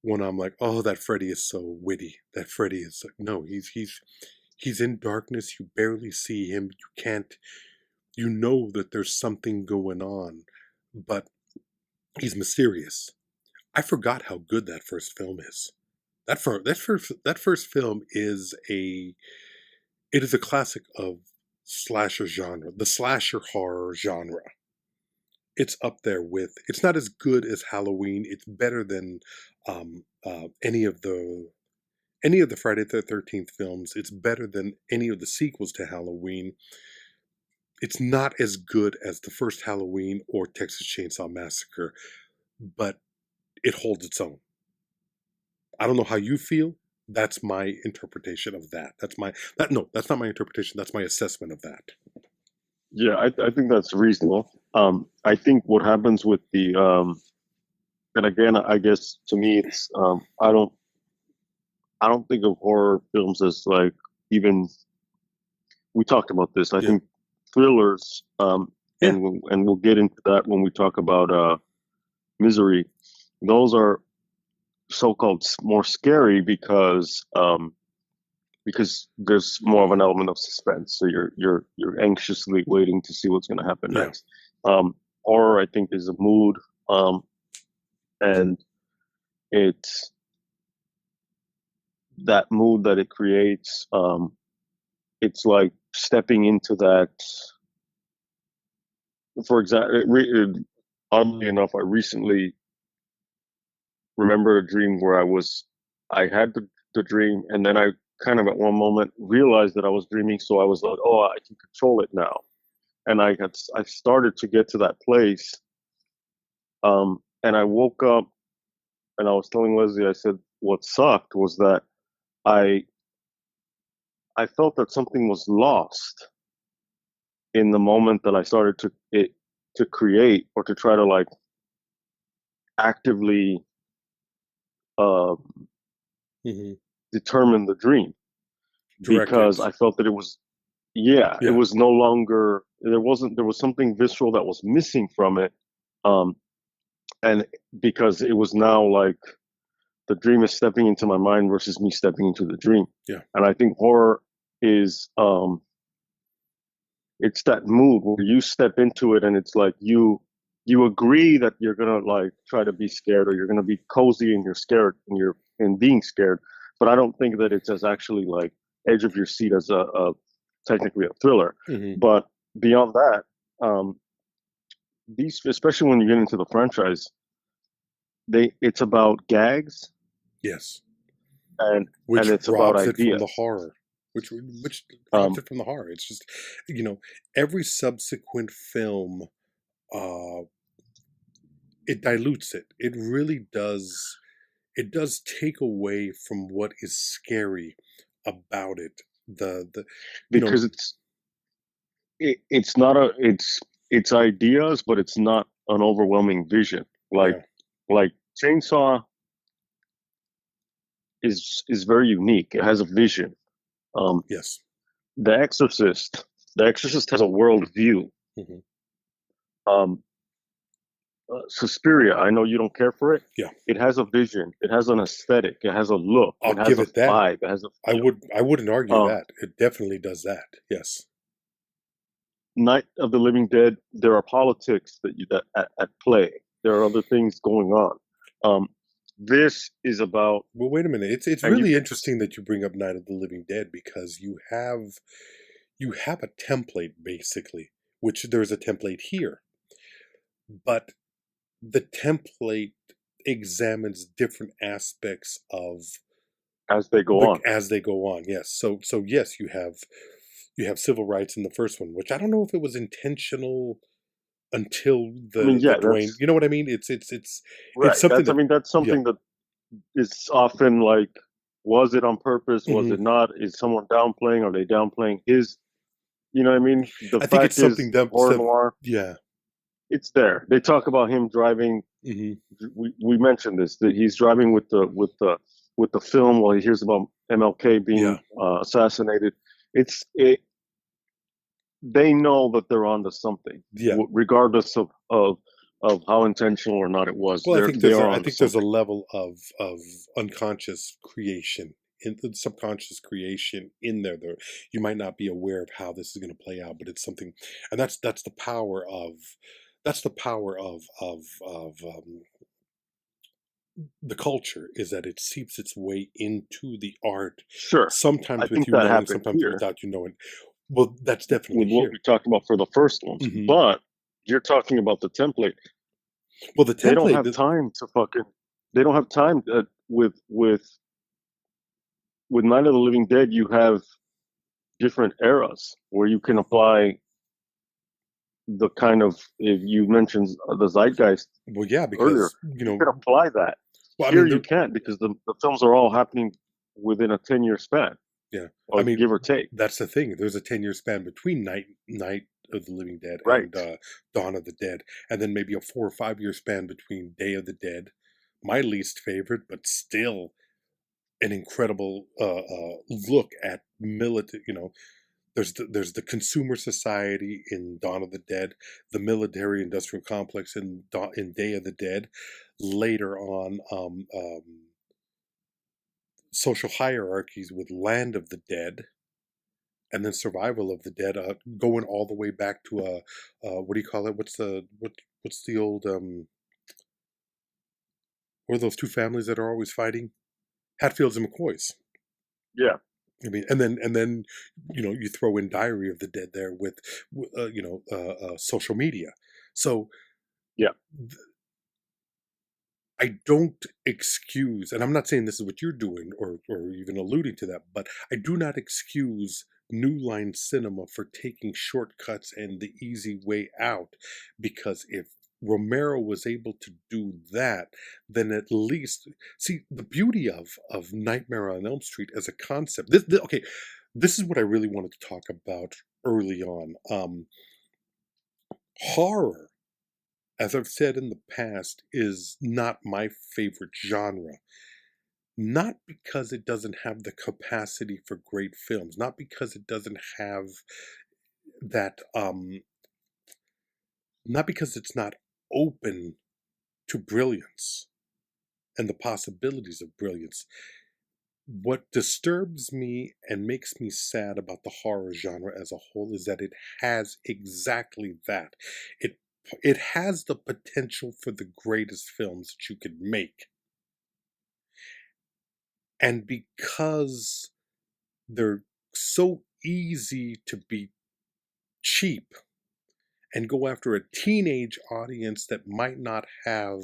like, oh, that Freddy is so witty. That Freddy is no, he's in darkness. You barely see him. You can't, that there's something going on, but he's mysterious. I forgot how good that first film is. That first film is it is a classic of slasher genre, the slasher horror genre. It's up there with, it's not as good as Halloween. It's better than any of the Friday the 13th films. It's better than any of the sequels to Halloween. It's not as good as the first Halloween or Texas Chainsaw Massacre, but it holds its own. I don't know how you feel. That's my interpretation of that. That's not my interpretation. That's my assessment of that. Yeah, I think that's reasonable. I think what happens with the, and again, I guess to me, it's I don't think of horror films as like, even, we talked about this. I think thrillers, and we'll get into that when we talk about Misery. Those are so-called more scary because because there's more of an element of suspense. So you're anxiously waiting to see what's going to happen Yeah. next. Horror, I think, is a mood, and it's that mood that it creates. It's like stepping into that. For example, oddly enough, I recently remember a dream where I had the dream, and then I kind of at one moment realized that I was dreaming, so I was like, oh, I can control it now. And I started to get to that place, and I woke up, and I was telling Leslie, I said, what sucked was that I I felt that something was lost in the moment that I started to create or to try to like actively uh, hmm determine the dream, Direct because it. I felt that it Yeah. was no longer, there was something visceral that was missing from it. Um, and because it was now like the dream is stepping into my mind versus me stepping into the dream. Yeah. And I think horror is, it's that mood where you step into it and it's like you agree that you're gonna like try to be scared, or you're gonna be cozy and you're scared and you're in being scared. But I don't think that it's as actually like edge of your seat as a technically a thriller. hmm But beyond that, these, especially when you get into the franchise, it's about gags, Yes. and Which it's about robs it from the ideas. horror. Which robs Um, it from the horror. It's just, every subsequent film, uh, it dilutes it. It really does. It does take away from what is scary about it. The you know because it's not a it's ideas, but it's not an overwhelming vision. yeah Like Chainsaw is very unique. It has a vision. Um, yes the Exorcist, the Exorcist has a world view. hmm Um, Suspiria, I know you don't care for it. yeah. It has a vision. It has an aesthetic. It has a look. I'll It has give a it that. vibe. It has a I feel. wouldn't argue Um, that. It definitely does that. Yes. Night of the Living Dead, there are politics that at play. There are other things going on. Um, this is about, Well, wait a minute. It's and you really can, interesting that you bring up Night of the Living Dead because you have a template basically, which there's a template here, but the template examines different aspects of as they go on. as they go on. Yes. So yes, you have civil rights in the first one, which I don't know if it was intentional until I mean, the yeah, Dwayne. You know what I mean? It's right. something I that mean, that's yeah. something that is often like, was it on purpose? Was hmm it not? Is someone downplaying? Are they downplaying his? You know what I mean? The I think it's fact is, something that horror noir, yeah. it's there. They talk about him driving. hmm We mentioned this, that he's driving with the film while he hears about MLK Yeah. being assassinated. It. They know that they're onto something, Yeah. regardless of how intentional or not it was. Well, They are I onto think there's a something. level of unconscious creation in the subconscious creation in there. There, you might not be aware of how this is going to play out, but it's something, and that's the power of the culture is that it seeps its way into the art, Sure, I sometimes with think you that knowing, happened sometimes here without you knowing. Well, that's definitely with what here. we talked about for the first ones, hmm but you're talking about the template. Well, the They don't template, have time to fucking. They don't have time with Night of the Living Dead. You have different eras where you can apply the kind of, if you mentioned the zeitgeist well, yeah, earlier, because you can apply that. well, I Here mean, you can't, because the films are all happening within a 10-year span, yeah, I or mean, give or take. that's the thing. There's a 10-year span between Night of the Living Dead Right. and Dawn of the Dead, and then maybe a 4 or 5 year span between Day of the Dead, my least favorite, but still an incredible look at military. There's the consumer society in Dawn of the Dead, the military industrial complex in Day of the Dead. Later on, social hierarchies with Land of the Dead, and then Survival of the Dead, going all the way back to what do you call it? What's the old what are those two families that are always fighting? Hatfields and McCoys. Yeah. I mean, and then you throw in Diary of the Dead there with social media. So Yeah. I don't excuse, and I'm not saying this is what you're doing or even alluding to that, but I do not excuse New Line Cinema for taking shortcuts and the easy way out, because if Romero was able to do that, then at least see the beauty of Nightmare on Elm Street as a concept. Okay, this is what I really wanted to talk about early on. Horror, as I've said in the past, is not my favorite genre. Not because it doesn't have the capacity for great films, not because it doesn't have that, not because it's not open to brilliance and the possibilities of brilliance. What disturbs me and makes me sad about the horror genre as a whole is that it has exactly that. It has the potential for the greatest films that you could make. And because they're so easy to be cheap and go after a teenage audience that might not have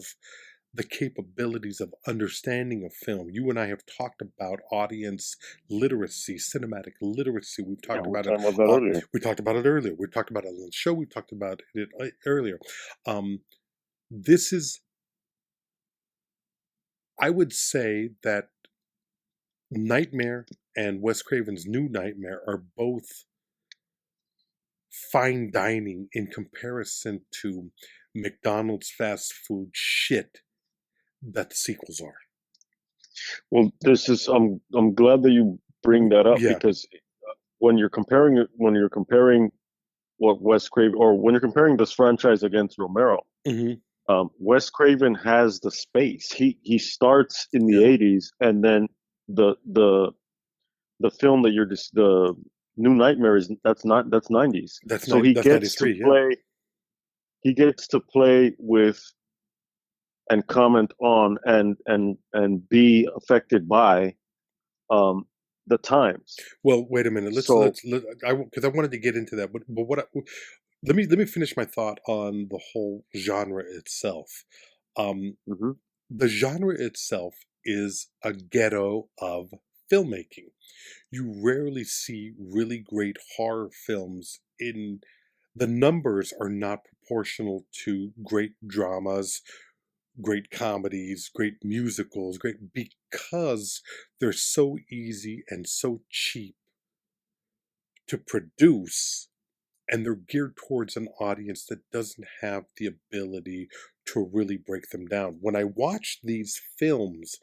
the capabilities of understanding a film. You and I have talked about audience literacy, cinematic literacy. We've talked about it. Earlier. We talked about it earlier. We talked about it on the show. We talked about it earlier. This is, I would say that Nightmare and Wes Craven's New Nightmare are both fine dining in comparison to McDonald's fast food shit that the sequels are. Well, this is I'm glad that you bring that up, because when you're comparing what Wes Craven, or when you're comparing this franchise against Romero, Wes Craven has the space. He starts in the 80s, and then the film that you're just the New Nightmare that's 90s. So he gets to play. He gets to play with and comment on and be affected by the times. Well, wait a minute. Because I wanted to get into that, but let me finish my thought on the whole genre itself. The genre itself is a ghetto of filmmaking. You rarely see really great horror films the numbers are not proportional to great dramas, great comedies, great musicals, because they're so easy and so cheap to produce, and they're geared towards an audience that doesn't have the ability to really break them down. When I watched these films,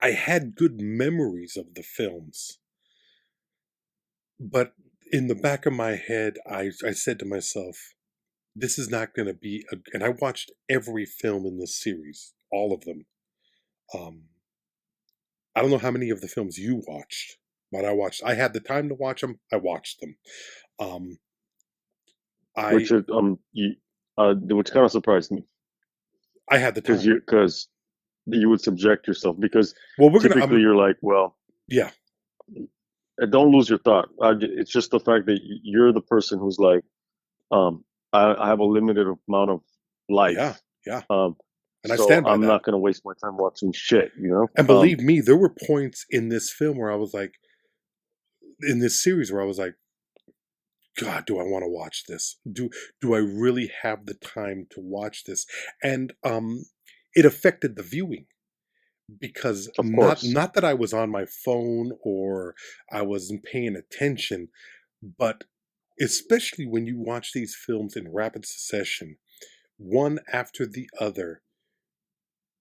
I had good memories of the films, but in the back of my head, I said to myself, this is not going to be and I watched every film in this series, all of them. I don't know how many of the films you watched, but I had the time to watch them. I watched them. Which kind of surprised me. I had the time because you would subject yourself, because typically you're like, well, yeah. Don't lose your thought. It's just the fact that you're the person who's like, I have a limited amount of life. Yeah. And I stand by that. I'm not going to waste my time watching shit, And believe me, there were points in this film where I was like, in this series where I was like, God, do I want to watch this? Do I really have the time to watch this? And it affected the viewing, because not that I was on my phone or I wasn't paying attention, but especially when you watch these films in rapid succession, one after the other,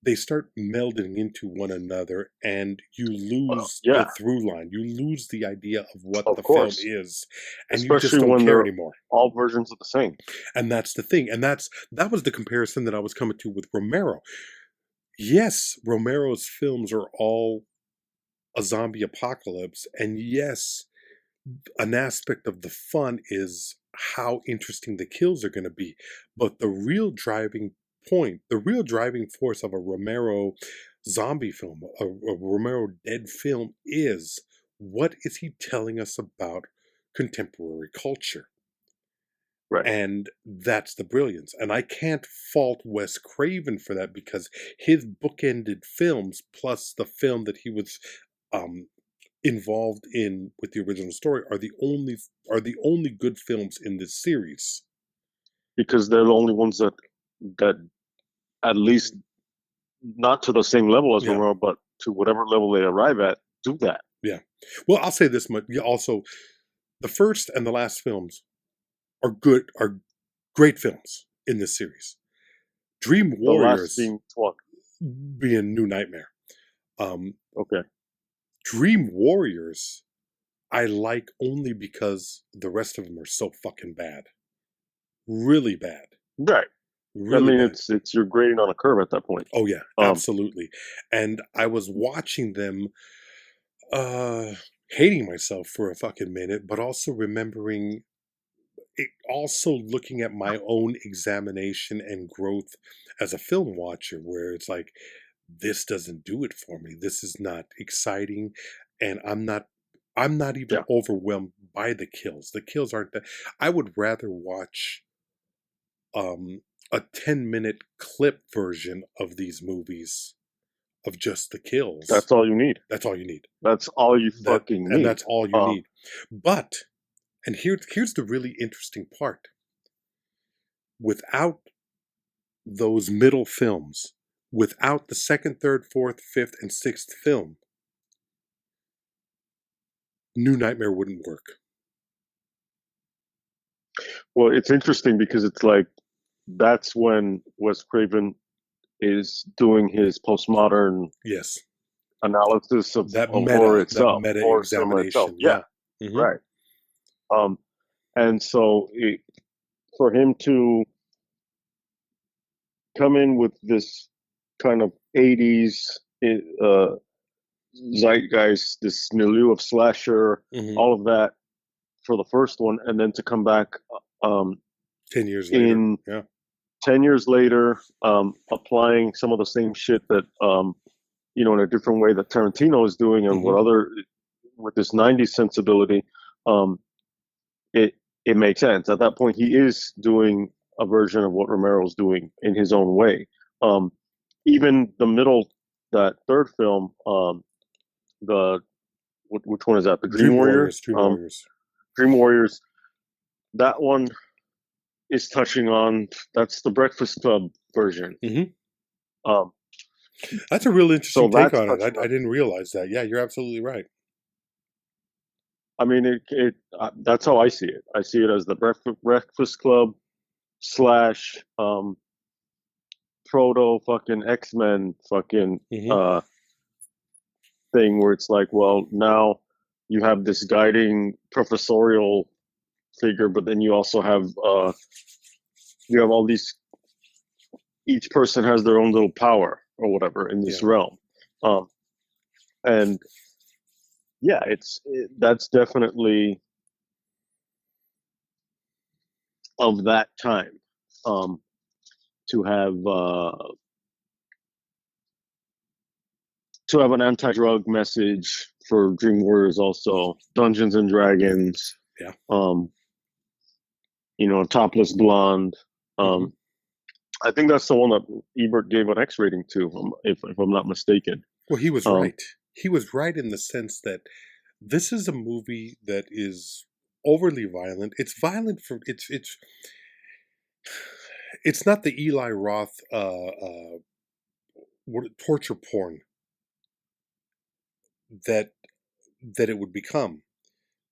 they start melding into one another, and you lose the through line. You lose the idea of what the film is, and especially you just don't care anymore. All versions are the same. And that's the thing. And that was the comparison that I was coming to with Romero. yes, Romero's films are all a zombie apocalypse, and yes, an aspect of the fun is how interesting the kills are going to be. But the real driving point, the real driving force of a Romero zombie film, a Romero dead film, is what is he telling us about contemporary culture? Right. And that's the brilliance. And I can't fault Wes Craven for that, because his bookended films, plus the film that he was um, involved in with the original story, are the only good films in this series. Because they're the only ones that at least not to the same level as Yeah. Romero, but to whatever level they arrive at, do that. Yeah. Well, I'll say this much. Also, the first and the last films are great films in this series. Dream The last Warriors being what? being New Nightmare. Okay. Dream Warriors I like only because the rest of them are so fucking bad. Really bad. Right. Really I mean, bad. it's you're grading on a curve at that point. Oh yeah, absolutely. And I was watching them hating myself for a fucking minute, but also remembering it, also looking at my own examination and growth as a film watcher, where it's like, this doesn't do it for me. This is not exciting, and I'm not even overwhelmed by the kills. The kills aren't that. I would rather watch a 10-minute clip version of these movies of just the kills. That's all you need. That's all you need. That's all you fucking need. And that's all you need. But, and here's the really interesting part. Without those middle films, without the second, third, fourth, fifth, and sixth film, New Nightmare wouldn't work. Well, it's interesting because it's like that's when Wes Craven is doing his postmodern analysis of that horror itself, that meta horror examination. itself. Yeah, right. And so for him to come in with this kind of 80s zeitgeist, this milieu of slasher, all of that for the first one, and then to come back 10 years later. 10 years later, applying some of the same shit that, in a different way that Tarantino is doing and with this 90s sensibility, it makes sense. At that point, he is doing a version of what Romero's doing in his own way. Even the middle, that third film, which one is that? The Dream Warriors? Dream Warriors. That one is touching on, that's the Breakfast Club version. That's a real interesting take on it. I didn't realize that. Yeah, you're absolutely right. I mean, that's how I see it. I see it as the Breakfast Club / proto fucking X-Men fucking thing, where it's like, well, now you have this guiding professorial figure, but then you also have all these, each person has their own little power or whatever in this realm. And yeah, that's definitely of that time, to have an anti-drug message for Dream Warriors, also Dungeons and Dragons, Topless Blonde. I think that's the one that Ebert gave an X rating to, if I'm not mistaken. Well, he was right. He was right in the sense that this is a movie that is overly violent. It's violent for it's not the Eli Roth torture porn that it would become,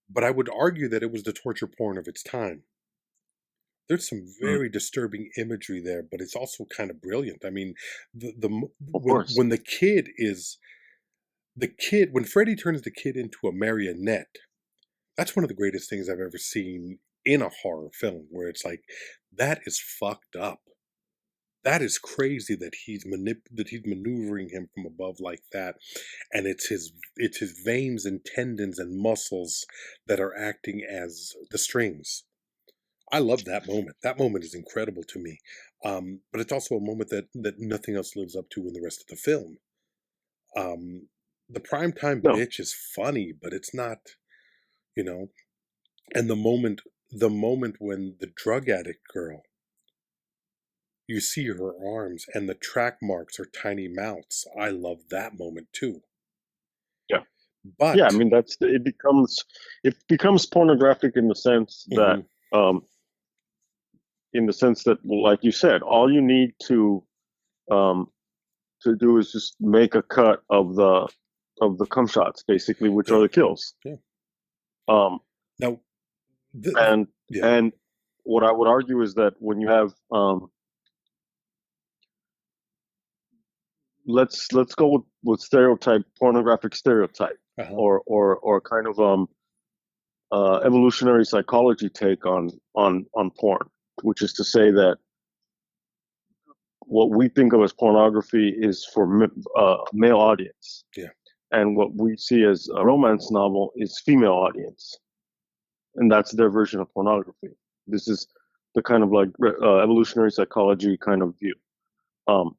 but I would argue that it was the torture porn of its time. There's some very disturbing imagery there, but it's also kind of brilliant. I mean, when when Freddy turns the kid into a marionette, that's one of the greatest things I've ever seen in a horror film, where it's like, that is fucked up. that is crazy that he's maneuvering him from above like that, and it's his veins and tendons and muscles that are acting as the strings. I love that moment. That moment is incredible to me. But it's also a moment that nothing else lives up to in the rest of the film. The primetime No. bitch is funny, but it's not, you know. And the moment when the drug addict girl, you see her arms and the track marks are tiny mouths. I love that moment too. Yeah. Yeah, I But mean it becomes pornographic in the sense that mhm, like you said, all you need um to do is just make a cut of the cum shots, basically, which are yeah, the kills. yeah. Um, Now, and yeah, and what I would argue is that when you have let's go with stereotype, pornographic stereotype, uh-huh, or kind of evolutionary psychology take on porn, which is to say that what we think of as pornography is for male audience, yeah, and what we see as a romance novel is female audience, and that's their version of pornography. This is the kind of like evolutionary psychology kind of view. Um,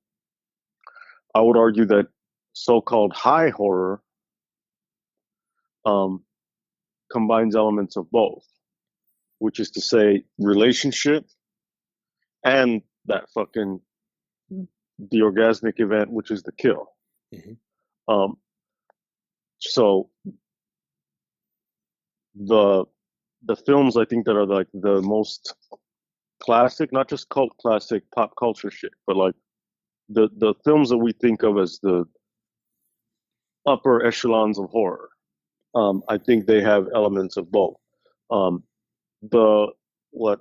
I would argue that so-called high horror um, combines elements of both, which is to say relationship and that fucking the orgasmic event, which is the kill. hmm Um, so the the films I think that are like the most classic, not just cult classic pop culture shit, but like the films that we think of as the upper echelons of horror. I think they have elements of both. Um, the what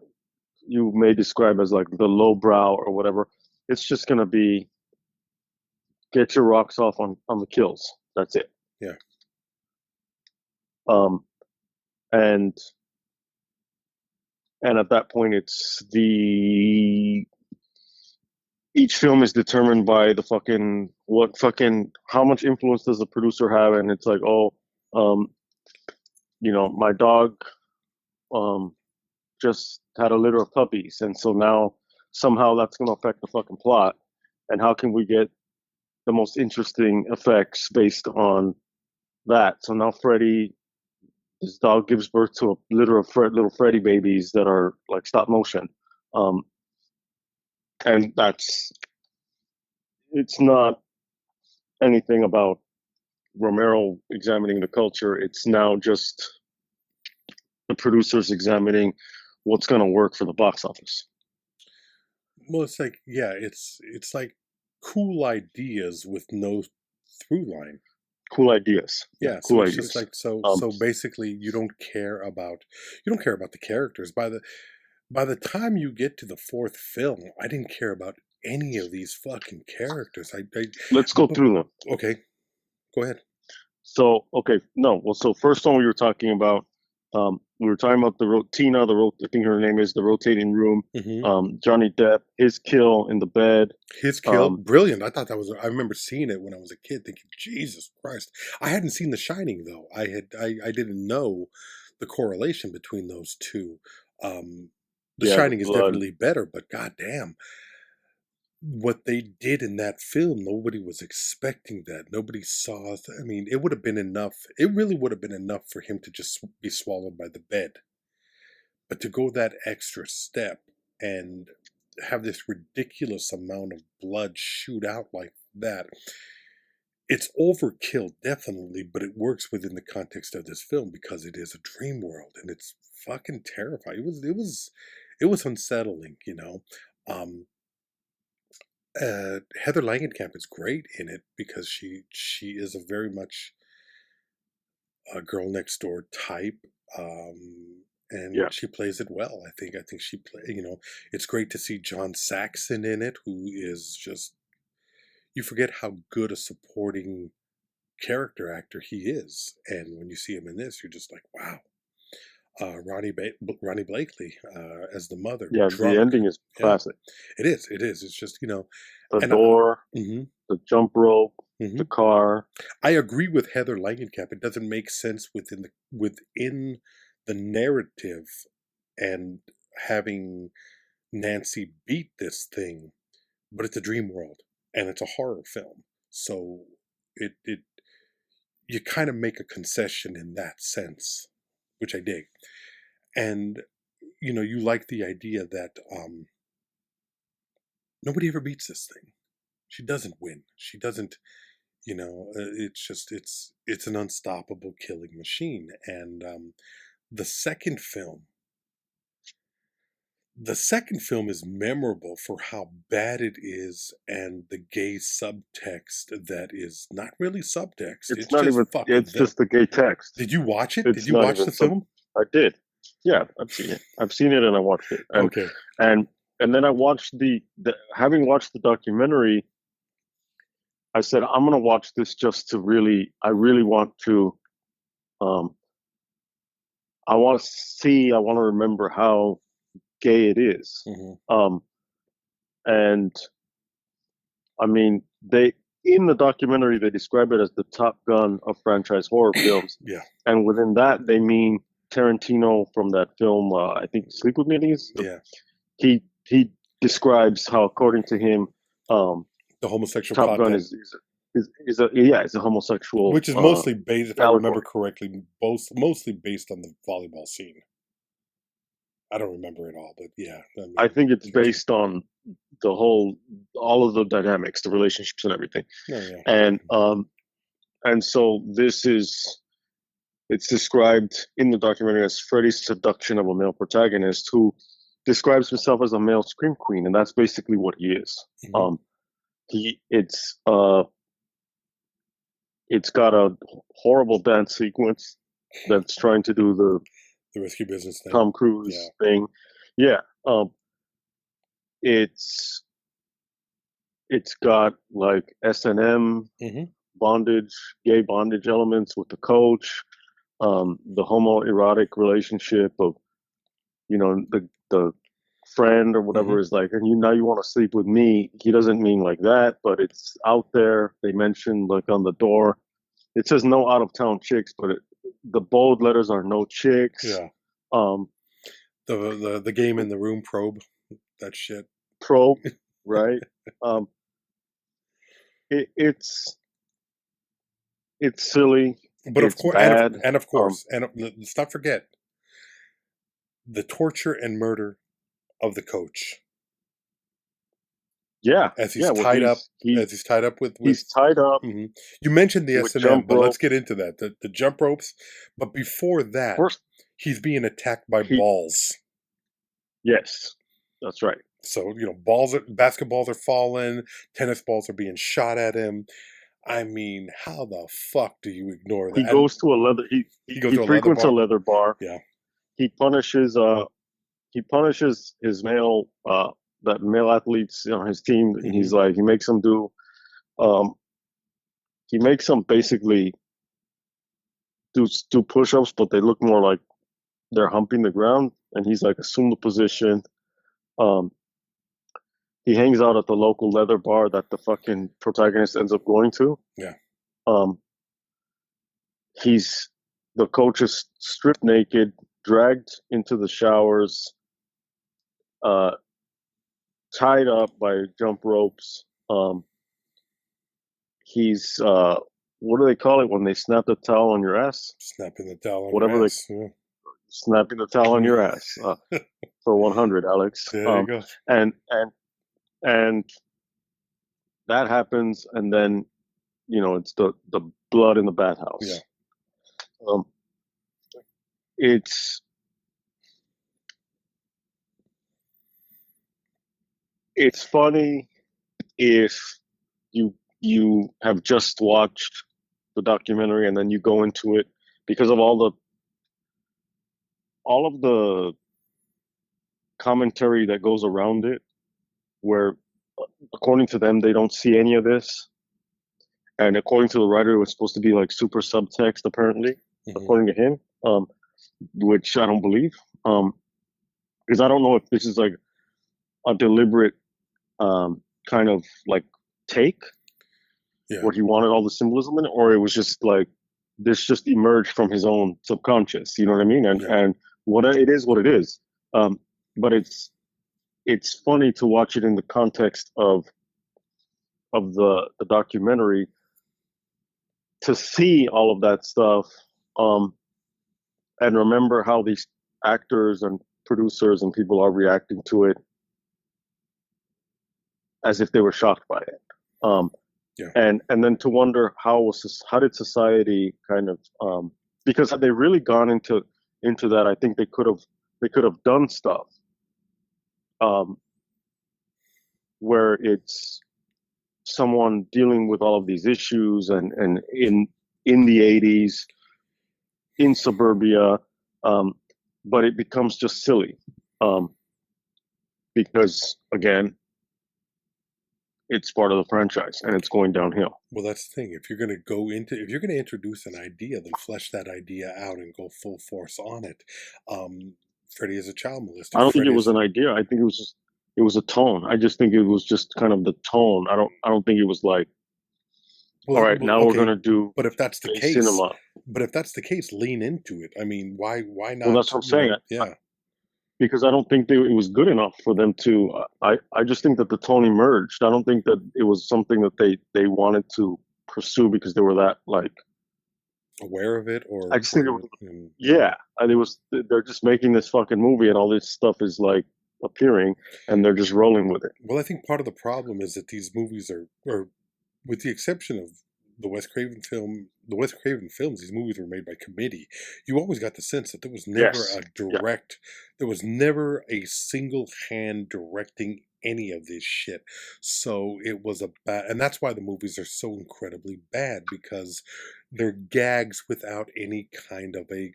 you may describe as like the lowbrow or whatever, it's just gonna be get your rocks off on the kills. That's it. yeah. Um, and and at that point, it's the each film is determined by the fucking what fucking how much influence does the producer have, and it's like, oh, um, my dog um just had a litter of puppies, and so now somehow that's going to affect the fucking plot, and how can we get the most interesting effects based on that? So now his dog gives birth to a litter of little Freddy babies that are like stop motion, um, and it's not anything about Romero examining the culture. It's now just the producers examining what's going to work for the box office. Well, it's like, yeah, it's like cool ideas with no through line. Cool ideas. Yeah, Yeah, so cool it's just ideas. like so Um, so basically you don't care about the characters. By the time you get to the fourth film, I didn't care about any of these fucking characters. let's go But, through them. okay, go ahead. So, okay, no. Well, so first one we were talking about, Tina, I think her name is the rotating room. hmm Johnny Depp, his kill in the bed. His kill, Um, brilliant. I thought that was. I remember seeing it when I was a kid, thinking, Jesus Christ. I hadn't seen The Shining though. I didn't know the correlation between those two. Um, The yeah, the Shining is blood. definitely better, but goddamn, what they did in that film, nobody was expecting that. Nobody saw. I mean, it would have been enough. It really would have been enough for him to just be swallowed by the bed. But to go that extra step and have this ridiculous amount of blood shoot out like that, it's overkill, definitely, but it works within the context of this film because it is a dream world and it's fucking terrifying. It was unsettling, you know. Um, Heather Langenkamp is great in it because she is a very much a girl next door type. And Yeah, she plays it well. I think she play. You know, it's great to see John Saxon in it, who is just you forget how good a supporting character actor he is, and when you see him in this, you're just like, wow. Ronnie Blakely as the mother, Yeah, the drunk. ending is Yeah, classic. it is. It's just The and door, mhm, the jump rope, mhm. the car. I agree with Heather Langenkamp. It doesn't make sense within the narrative and having Nancy beat this thing, but it's a dream world and it's a horror film, so it you kind of make a concession in that sense, which I dig. And you like the idea that nobody ever beats this thing. She doesn't win. She doesn't. It's just it's an unstoppable killing machine. And the second film, the second film is memorable for how bad it is and the gay subtext that is not really subtext. It's It's not just even. fucking It's them. just the gay text. Did you watch it? Did It's you not watch even the some. film? I did. Yeah, I've seen it. I've seen it and I watched it. Okay. And then I watched having watched the documentary. I said I'm gonna watch this just to really. I really want to. Um, I want to see. I want to remember how gay it is. Mm-hmm. And I mean, they in the documentary they describe it as the Top Gun of franchise horror films, Yeah. and within that they mean Tarantino from that film. I think Sleep with Me. Yeah. He describes how, according to him, The homosexual Top Gun content, is a homosexual, which is mostly based, if I allegory. remember correctly, mostly based on the volleyball scene. I don't remember it all, but yeah. I think it's based on all of the dynamics, the relationships, and everything. Oh, yeah. And so it's described in the documentary as Freddy's seduction of a male protagonist who describes himself as a male scream queen, and that's basically what he is. Mm-hmm. It's got a horrible dance sequence that's trying to do the risky business thing, Tom Cruise thing. Yeah. It's got like S&M mm-hmm. bondage, gay bondage elements with the coach, the homoerotic relationship of, the friend or whatever Mm-hmm. is like, and now you want to sleep with me. He doesn't mean like that, but it's out there. They mentioned like on the door, it says no out of town chicks, but the bold letters are no chicks. Yeah. Um, the game in the room probe, that shit. Probe, right? It's silly, but it's of course, bad, and of course, and let's not forget the torture and murder of the coach. Yeah, as he's tied up. He's tied up with he's tied up. Mm-hmm. You mentioned the S&M, but let's get into that. The jump ropes. But before that, first, he's being attacked by balls. Yes, that's right. So basketballs are falling, tennis balls are being shot at him. I mean, how the fuck do you ignore that? He goes to a leather. He frequents a leather bar. Yeah. He punishes his male that male athletes on his team. Mm-hmm. He's like, he makes them do. He makes them basically do push-ups, but they look more like they're humping the ground. And he's like, assume the position. He hangs out at the local leather bar that the fucking protagonist ends up going to. Yeah. The coach is stripped naked, dragged into the showers, tied up by jump ropes. He's what do they call it when they snap the towel on your ass? Snapping the towel on your ass. Snapping the towel on your ass for 100, Alex. There you go. And that happens, and then it's the blood in the bathhouse. Yeah. It's funny if you have just watched the documentary and then you go into it because of all of the commentary that goes around it, where according to them they don't see any of this, and according to the writer it was supposed to be like super subtext apparently. Mm-hmm. According to him, which I don't believe. Because I don't know if this is like a deliberate kind of like take Yeah. where he wanted all the symbolism in it, or it was just like this just emerged from his own subconscious. You know what I mean? And what it is, what it is. But it's funny to watch it in the context of the documentary, to see all of that stuff, and remember how these actors and producers and people are reacting to it as if they were shocked by it. And then to wonder how did society kind of, because had they really gone into that, I think they could have done stuff where it's someone dealing with all of these issues and in the 80s in suburbia, but it becomes just silly, because again, it's part of the franchise and it's going downhill. Well, that's the thing. If you're going to introduce an idea, then flesh that idea out and go full force on it. Freddy is a child molester. I don't think it was an idea. I think it was a tone. I just think it was just kind of the tone. I don't think it was like, all right, now we're going to do. But if that's the case, cinema. But if that's the case, lean into it. I mean, why not? Well, that's what I'm saying. Yeah. Because I don't think it was good enough for them to. I just think that the tone emerged. I don't think that it was something that they wanted to pursue because they were that like aware of it, or I just think it was. Yeah, and it was. They're just making this fucking movie, and all this stuff is like appearing, and they're just rolling with it. Well, I think part of the problem is that these movies are with the exception of the Wes Craven films, these movies were made by committee. You always got the sense that there was never a direct, there was never a single hand directing any of this shit. So it was a bad, and that's why the movies are so incredibly bad, because they're gags without any kind of a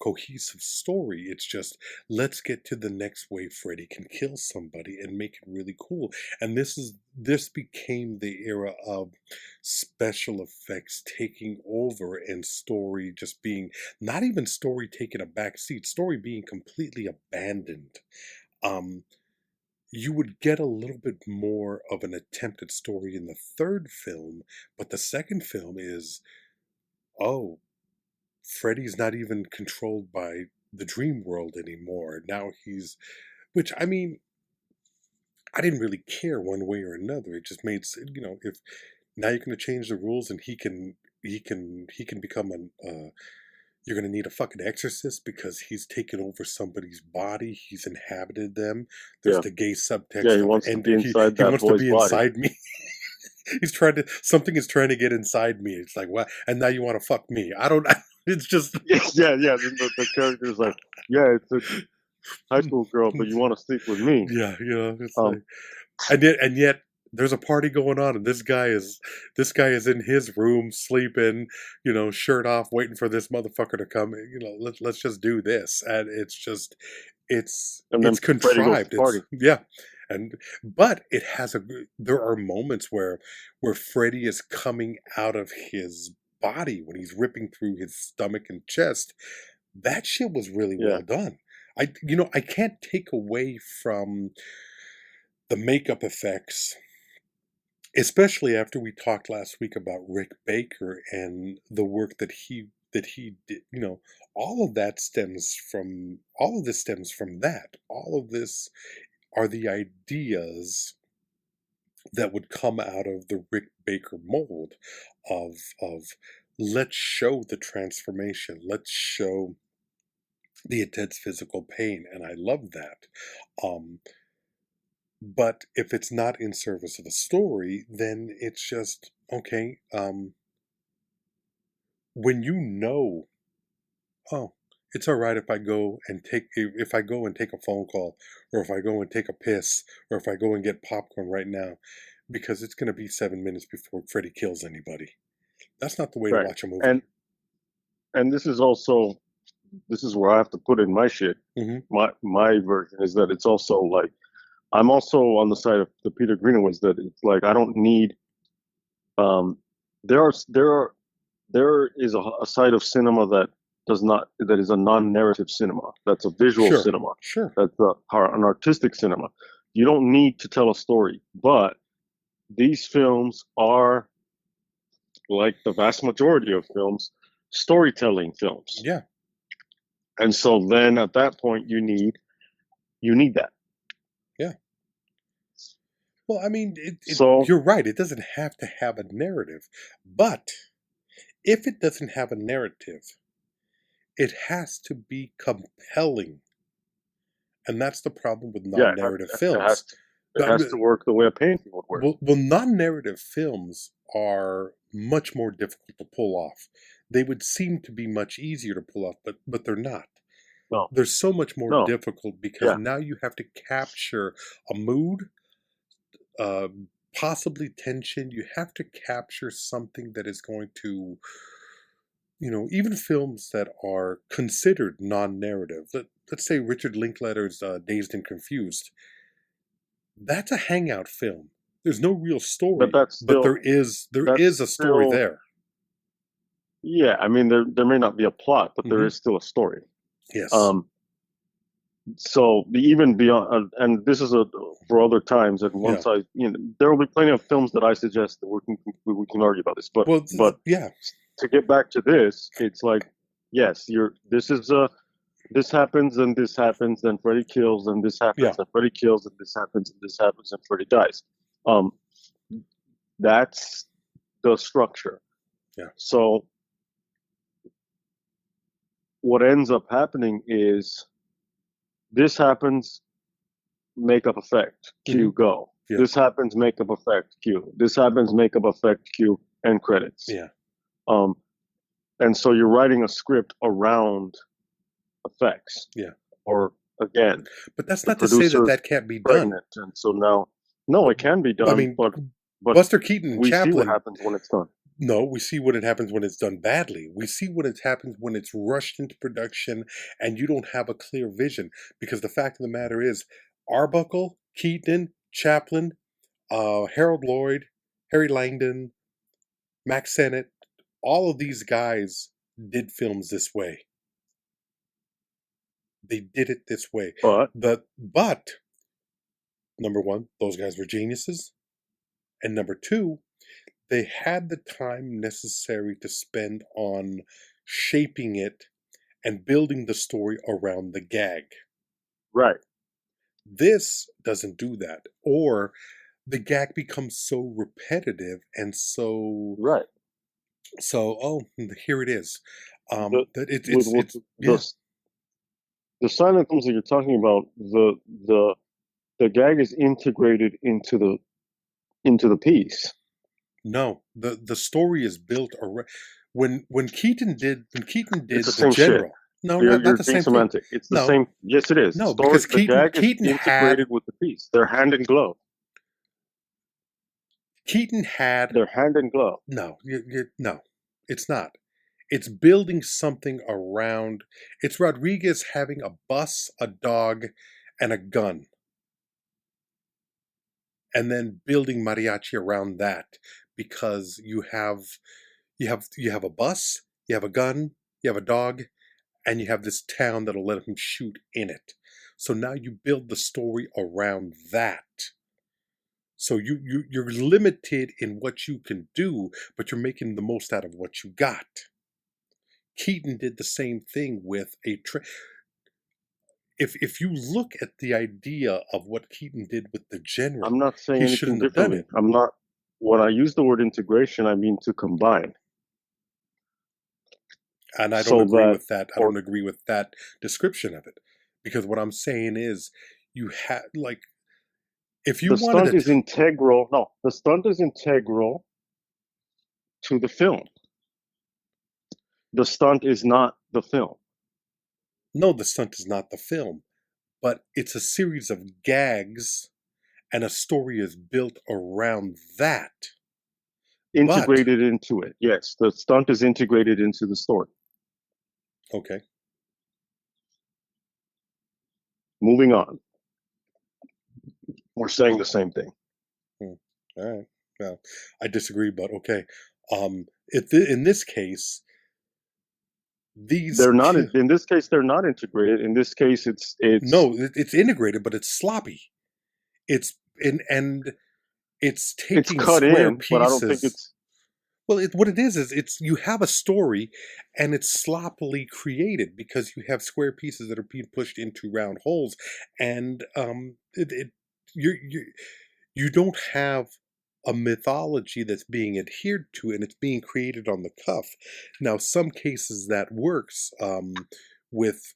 cohesive story. It's just, let's get to the next way Freddy can kill somebody and make it really cool. And this became the era of special effects taking over and story just being, not even story taking a back seat, story being completely abandoned. You would get a little bit more of an attempt at story in the third film, but the second film is, oh, Freddy's not even controlled by the dream world anymore. Now he's, which, I mean, I didn't really care one way or another. It just made, if now you're going to change the rules and he can become you're going to need a fucking exorcist because he's taken over somebody's body. He's inhabited them. There's the gay subtext. Yeah, he wants to be inside that boy's body. He wants to be inside me. Something is trying to get inside me. It's like, what? And now you want to fuck me. It's just. Yeah. The character's like, yeah, it's a high school girl, but you want to sleep with me. Yeah. It's like, and yet there's a party going on, and this guy is in his room sleeping, shirt off, waiting for this motherfucker to come. Let's just do this, and it's just it's contrived. But it has there are moments where Freddy is coming out of his body when he's ripping through his stomach and chest. That shit was really well done. I can't take away from the makeup effects, especially after we talked last week about Rick Baker and the work that he did. All of this stems from that. All of this are the ideas that would come out of the Rick Baker mold of let's show the transformation, let's show the intense physical pain, and I love that. But if it's not in service of the story, then it's just, okay, when it's all right if I go and take a phone call, or if I go and take a piss, or if I go and get popcorn right now, because it's going to be 7 minutes before Freddy kills anybody. That's not the way to watch a movie. And this is where I have to put in my shit. Mm-hmm. My version is that it's also like, I'm also on the side of the Peter Greenaways, that it's like, I don't need, there are there is a side of cinema that is a non-narrative cinema. That's a visual Sure, cinema. sure. That's an artistic cinema. You don't need to tell a story, but these films are, like the vast majority of films, storytelling films. Yeah. And so then at that point you need that. Yeah. Well, I mean, So you're right. It doesn't have to have a narrative. But if it doesn't have a narrative, it has to be compelling. And that's the problem with yeah, non-narrative it films. has to work the way a painting would work. Well, non-narrative films are much more difficult to pull off. They would seem to be much easier to pull off, but they're not. No, They're so much more no, difficult because yeah, now you have to capture a mood, possibly tension. You have to capture something that is going to, even films that are considered non-narrative. Let's say Richard Linklater's Dazed and Confused. That's a hangout film. There's no real story, but there is a story still, there. yeah. I mean, there may not be a plot, but there Mhm. is still a story. Yes. So even beyond, and this is for other times. And once there will be plenty of films that I suggest that we can argue about this. But Well, yeah, to get back to this, it's like, yes, this happens and this happens, and Freddy kills and this happens, yeah, and Freddy kills and this happens and this happens and Freddy dies. That's the structure. yeah. So what ends up happening is this happens, makeup effect, cue, go. Yeah. This happens, makeup effect, cue. This happens, makeup effect, cue, end credits. Yeah. And so you're writing a script around effects. Yeah. Or again, but that's not to say that can't be done. And so now, no, it can be done. I mean, but Buster Keaton and we Chaplin. see what happens when it's done. No, we see what it happens when it's done badly. We see what it happens when it's rushed into production and you don't have a clear vision. Because the fact of the matter is, Arbuckle, Keaton, Chaplin, Harold Lloyd, Harry Langdon, Max Sennett, all of these guys did films this way. They did it this way. But number one, those guys were geniuses. And number two, they had the time necessary to spend on shaping it and building the story around the gag. Right. This doesn't do that. Or the gag becomes so repetitive and so... Right. So, here it is. The silent films that you're talking about, the gag is integrated into the piece. No, the story is built around. When Keaton did it's the general. Shit. No, you're not the same semantic. thing. It's the same. Yes, it is. No, because the gag Keaton is integrated with the piece. They're hand in glove. Keaton had. They're hand in glove. No, no, it's not. It's building something around. It's Rodriguez having a bus, a dog, and a gun, and then building mariachi around that because you have a bus, you have a gun, you have a dog, and you have this town that'll let him shoot in it. So now you build the story around that. So you're limited in what you can do, but you're making the most out of what you got. Keaton did the same thing with if you look at the idea of what Keaton did with the general, I'm not saying he shouldn't have done it. I'm not. When I use the word integration, I mean to combine. And I don't agree with that. I don't agree with that description of it, because what I'm saying is, you have if you the stunt is integral. No, the stunt is integral to the film. The stunt is not the film. No, the stunt is not the film, but it's a series of gags, and a story is built around that. Integrated into it. Yes, the stunt is integrated into the story. Okay. Moving on. We're saying the same thing. All right. Well, I disagree, but okay. In this case, They're not in this case. They're not integrated. In this case, it's no, it's integrated, but it's sloppy. It's and it's taking cut square in, pieces. but I don't think it's. Well, what it is it's you have a story, and it's sloppily created because you have square pieces that are being pushed into round holes, and you don't have a mythology that's being adhered to, and it's being created on the cuff. Now, some cases that works, with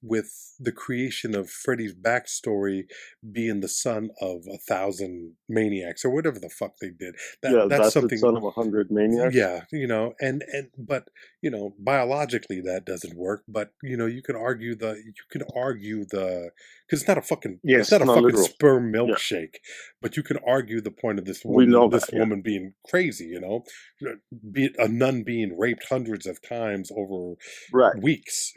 the creation of Freddy's backstory being the son of 1,000 maniacs or whatever the fuck they did. That's something. The son of 100 maniacs. Yeah, but biologically that doesn't work. But you can argue because it's not a fucking sperm milkshake. Yeah. But you can argue the point of this woman being crazy. Be it a nun being raped hundreds of times over weeks.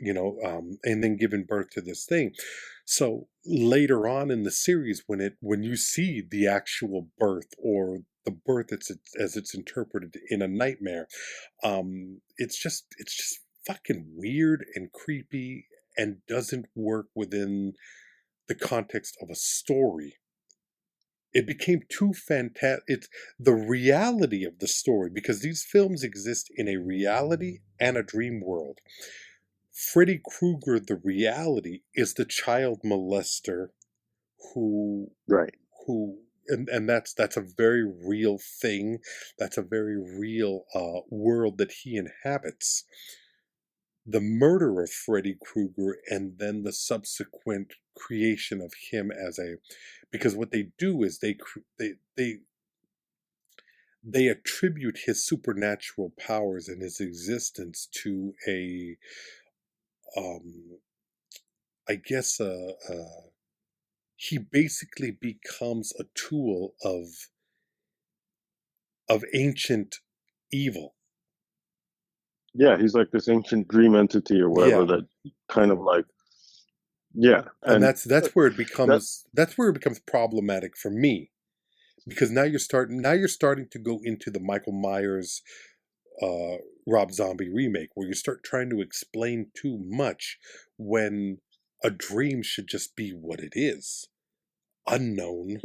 And then giving birth to this thing. So later on in the series, when you see the actual birth or the birth as it's interpreted in a nightmare, it's just fucking weird and creepy and doesn't work within the context of a story. It became too fantastic. It's the reality of the story, because these films exist in a reality and a dream world. Freddy Krueger, the reality, is the child molester who and that's a very real thing. That's a very real world that he inhabits. The murder of Freddy Krueger and then the subsequent creation of him because what they do is they attribute his supernatural powers and his existence to I guess he basically becomes a tool of ancient evil. Yeah, he's like this ancient dream entity or whatever that kind of like, and that's where it becomes problematic for me, because now you're starting to go into the Michael Myers Rob Zombie remake, where you start trying to explain too much when a dream should just be what it is: unknown,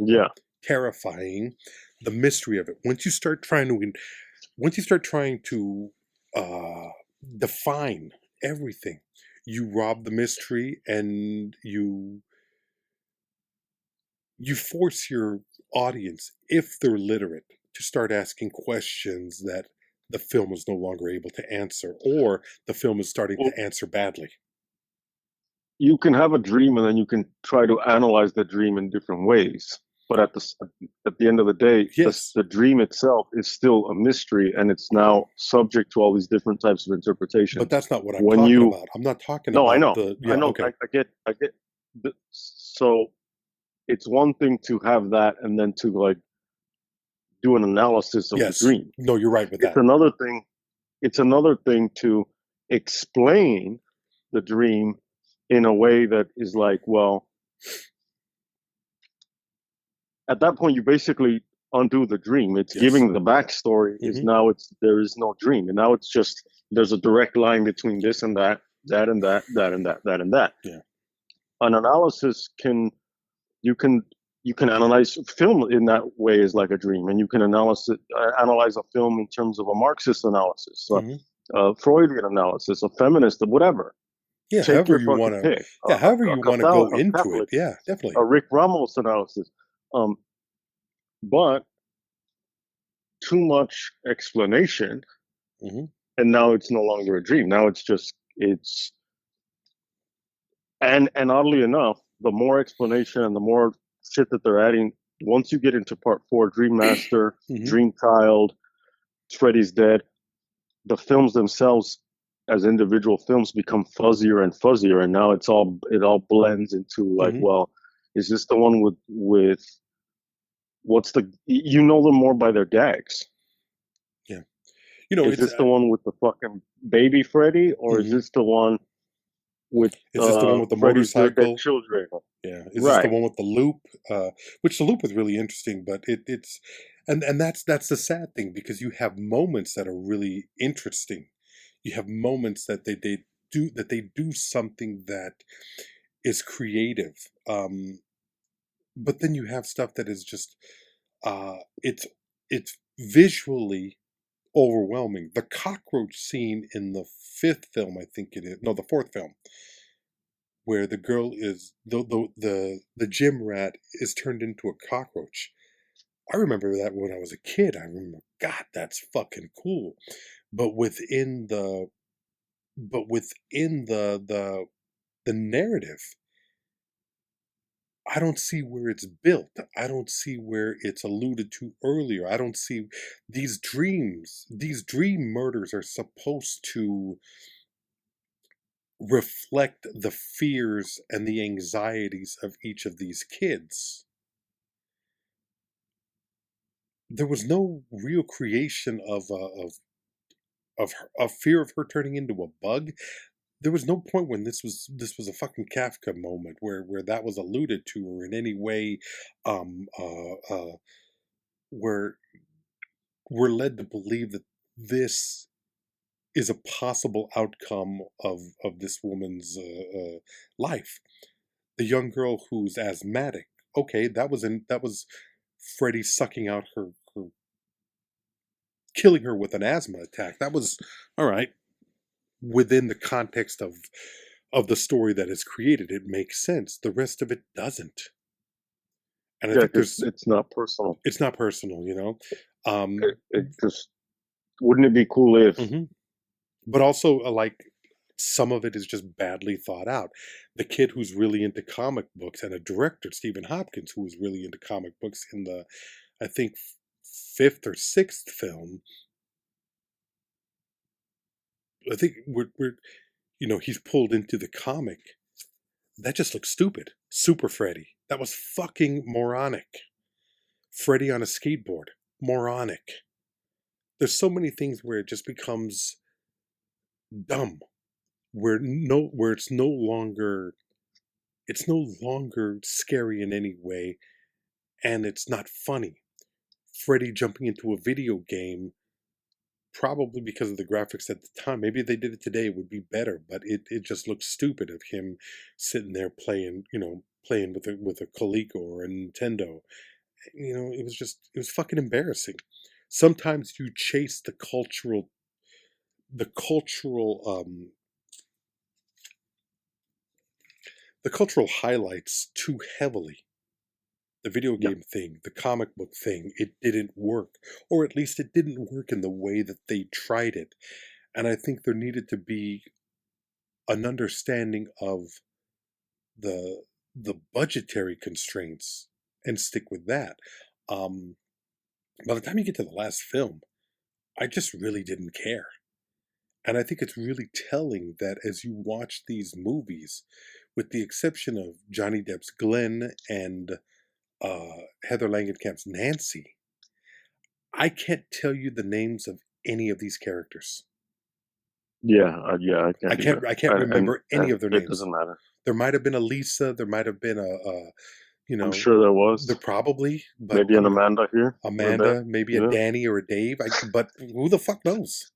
terrifying, the mystery of it. Once you start trying to define everything, you rob the mystery, and you force your audience, if they're literate, to start asking questions that the film is no longer able to answer, or the film is starting to answer badly. You can have a dream, and then you can try to analyze the dream in different ways. But at the end of the day, the dream itself is still a mystery, and it's now subject to all these different types of interpretation. But that's not what I'm talking about. I'm not talking about. No, I know. I know. Okay. I get. So it's one thing to have that, and then to like do an analysis of the dream. No, you're right with that. It's another thing to explain the dream in a way that is like, well, at that point you basically undo the dream. It's giving the backstory. Is now there is no dream, and now it's just there's a direct line between this and that, that and that, that and that, that and that. Yeah. An analysis you can analyze film in that way as like a dream, and you can analyze a film in terms of a Marxist analysis, a Freudian analysis, a feminist, whatever. Yeah, however you want to. Yeah, however you want to go into it. Yeah, definitely. A RickRamos analysis, but too much explanation, and now it's no longer a dream. Now and oddly enough, the more explanation and the more shit that they're adding, once you get into part 4, Dream Master, Dream Child, Freddy's Dead, the films themselves as individual films become fuzzier and fuzzier, and now it all blends into like, well, is this the one with what's the, you know them more by their gags? Yeah, is this the one with the fucking baby Freddy, or is this the one with is this the one with the motorcycle children? Yeah, is this the one with the loop? Which the loop was really interesting, but it's And that's the sad thing, because you have moments that are really interesting. You have moments that they do something that is creative. But then you have stuff that is just uh it's it's visually overwhelming. The cockroach scene in the fifth film, I think it is, no, the fourth film, where the girl is the gym rat is turned into a cockroach. I remember that when I was a kid. I remember, God, that's fucking cool. But within the narrative, I don't see where it's built. I don't see where it's alluded to earlier. I don't see these dreams. These dream murders are supposed to reflect the fears and the anxieties of each of these kids. There was no real creation of fear of her turning into a bug. There was no point when this was a fucking Kafka moment where that was alluded to, or in any way um where we're led to believe that this is a possible outcome of this woman's life. The young girl who's asthmatic. Okay, that was Freddy sucking out her, killing her with an asthma attack. That was all right within the context of the story that is created. It makes sense. The rest of it doesn't. And I Yeah, think because it's not personal. it's not personal, It just wouldn't it be cool if? mhm. But also like some of it is just badly thought out. The kid who's really into comic books, and a director, Stephen Hopkins, who was really into comic books in the, I think, fifth or sixth film. I think he's pulled into the comic. That just looks stupid. Super Freddy. That was fucking moronic. Freddy on a skateboard. Moronic. There's so many things where it just becomes dumb. Where it's no longer scary in any way, and it's not funny. Freddy jumping into a video game, probably because of the graphics at the time. Maybe if they did it today, it would be better, but it just looks stupid of him sitting there playing with a Coleco or a Nintendo. It was fucking embarrassing. Sometimes you chase the cultural the cultural highlights too heavily. The video Yeah, game thing, the comic book thing, it didn't work. Or at least it didn't work in the way that they tried it. And I think there needed to be an understanding of the budgetary constraints and stick with that. Um, by the time you get to the last film, I just really didn't care. And I think it's really telling that as you watch these movies, with the exception of Johnny Depp's Glenn and Heather Langenkamp's Nancy, I can't tell you the names of any of these characters. yeah. I can't either. I can't remember any And of their it names. doesn't matter. There might have been a Lisa. There might have been a you I'm know, sure there there was probably, but maybe an Amanda here or there. Amanda, maybe a Yeah, Danny or a Dave. But who the fuck knows?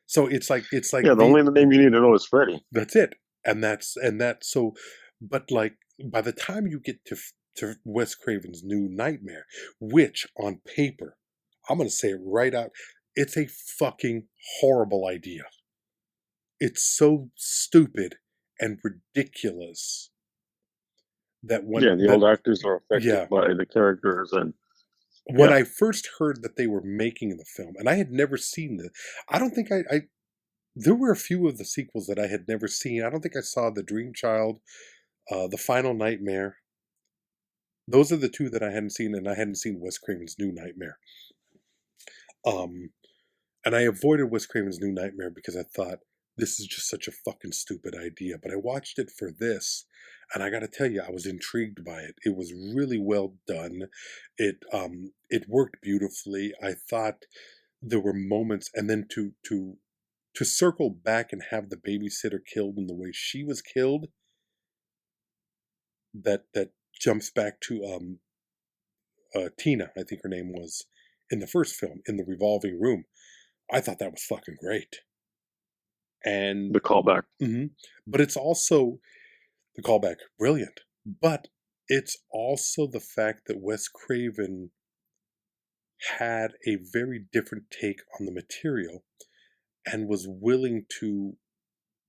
So it's like yeah. The only name you need to know is Freddy. that's it, and that. So, but like by the time you get to Wes Craven's New Nightmare, which on paper, I'm gonna say it right out, it's a fucking horrible idea. It's so stupid and ridiculous that Yeah, the old actors are yeah, affected by the characters, and when yeah, I first heard that they were making the film, and I had never seen the, I don't think I there were a few of the sequels that I had never seen. I don't think I saw The Dream Child, The Final Nightmare. Those are the two that I hadn't seen, and I hadn't seen Wes Craven's New Nightmare. Um, and I avoided Wes Craven's New Nightmare because I thought this is just such a fucking stupid idea. But I watched it for this, and I got to tell you, I was intrigued by it. It was really well done. It worked beautifully. I thought there were moments, and then to circle back and have the babysitter killed in the way she was killed, that jumps back to Tina, I think her name was. in the first film, in the revolving room. I thought that was fucking great. And The callback. but it's also the callback, brilliant. But it's also the fact that Wes Craven had a very different take on the material and was willing to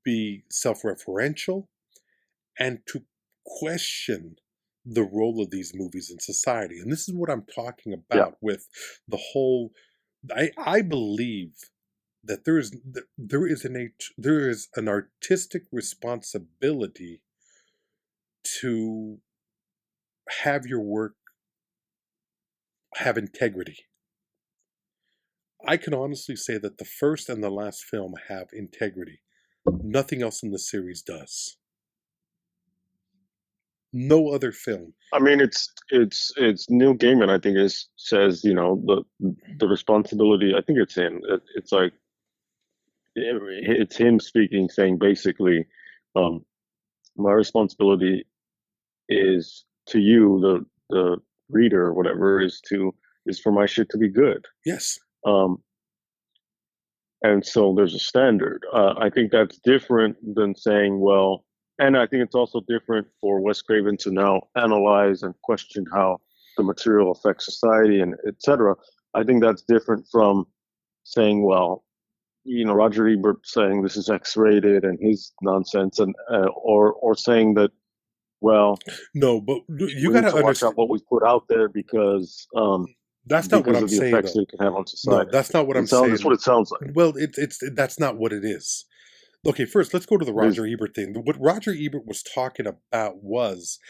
be self-referential and to question the role of these movies in society. And this is what I'm talking about with the whole. I believe that there is an artistic responsibility to have your work have integrity. I can honestly say that the first and the last film have integrity. Nothing else in the series does. No other film. I mean, it's Neil Gaiman. I think says the responsibility. I think it's him. It's like it's him speaking, saying basically, my responsibility is to you, the reader or whatever, is for my shit to be good. Yes. And so there's a standard. I think that's different than saying, well, and I think it's also different for Wes Craven to now analyze and question how the material affects society and etc. I think that's different from saying, well, Roger Ebert saying this is X-rated and his nonsense, and or saying that, well, no, but you got to watch out what we put out there because that's not what I'm saying. The effects it can have on society. No, that's not what I'm saying. That's what it sounds like. Well, that's not what it is. Okay, first let's go to the Roger Ebert thing. What Roger Ebert was talking about was,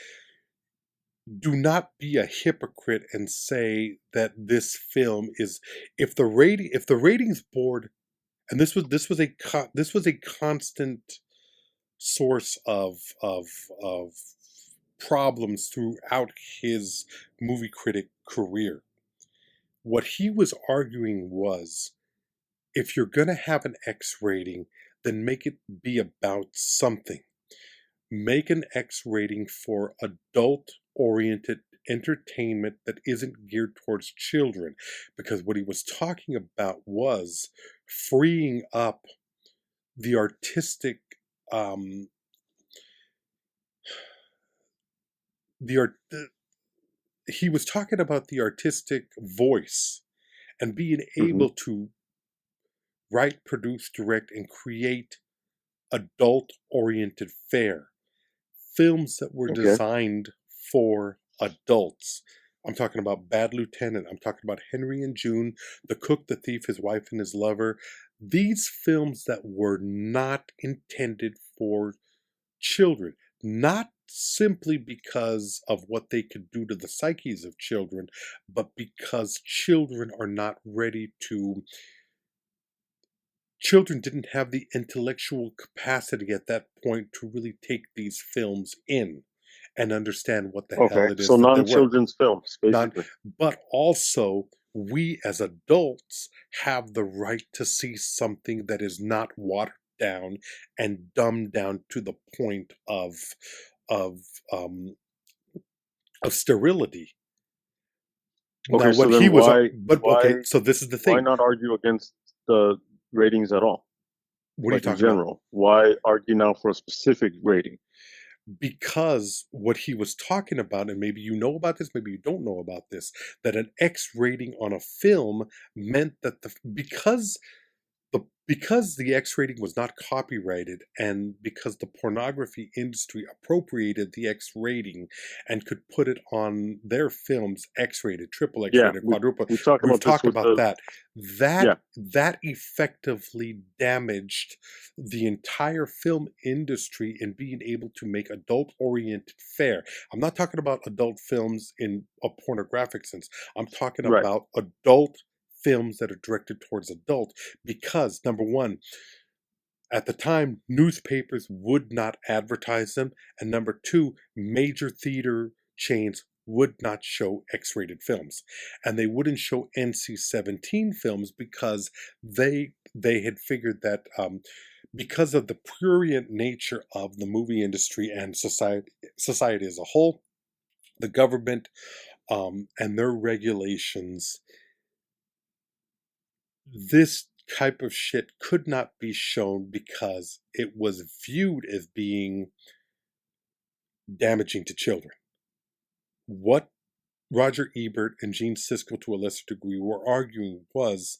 do not be a hypocrite and say that this film is, if the ratings board, and this was a constant source of problems throughout his movie critic career. What he was arguing was, if you're going to have an X rating, then make it be about something. Make an X rating for adult-oriented entertainment that isn't geared towards children. Because what he was talking about was freeing up the artistic he was talking about the artistic voice and being able to write, produce, direct, and create adult-oriented fare. Films that were designed for adults. I'm talking about Bad Lieutenant. I'm talking about Henry and June, The Cook, the Thief, His Wife, and His Lover. These films that were not intended for children. Not simply because of what they could do to the psyches of children, but because children are not ready to... Children didn't have the intellectual capacity at that point to really take these films in and understand what the hell it is. So non-children's films, basically. But also, we as adults have the right to see something that is not watered down and dumbed down to the point of sterility. Okay, now, so then so this is the thing. Why not argue against the ratings at all? What are you talking in general? about? Why argue now for a specific rating? Because what he was talking about, and maybe you know about this, maybe you don't know about this, that an X rating on a film meant that because the X rating was not copyrighted, and because the pornography industry appropriated the X rating and could put it on their films, X-rated, triple X-rated, quadruple. We've talked about that. That effectively damaged the entire film industry in being able to make adult-oriented fare. I'm not talking about adult films in a pornographic sense. I'm talking about adult films that are directed towards adult, because number one, at the time, newspapers would not advertise them, and number two, major theater chains would not show X-rated films, and they wouldn't show NC-17 films because they had figured that because of the prurient nature of the movie industry and society as a whole, the government and their regulations this type of shit could not be shown because it was viewed as being damaging to children. What Roger Ebert and Gene Siskel, to a lesser degree, were arguing was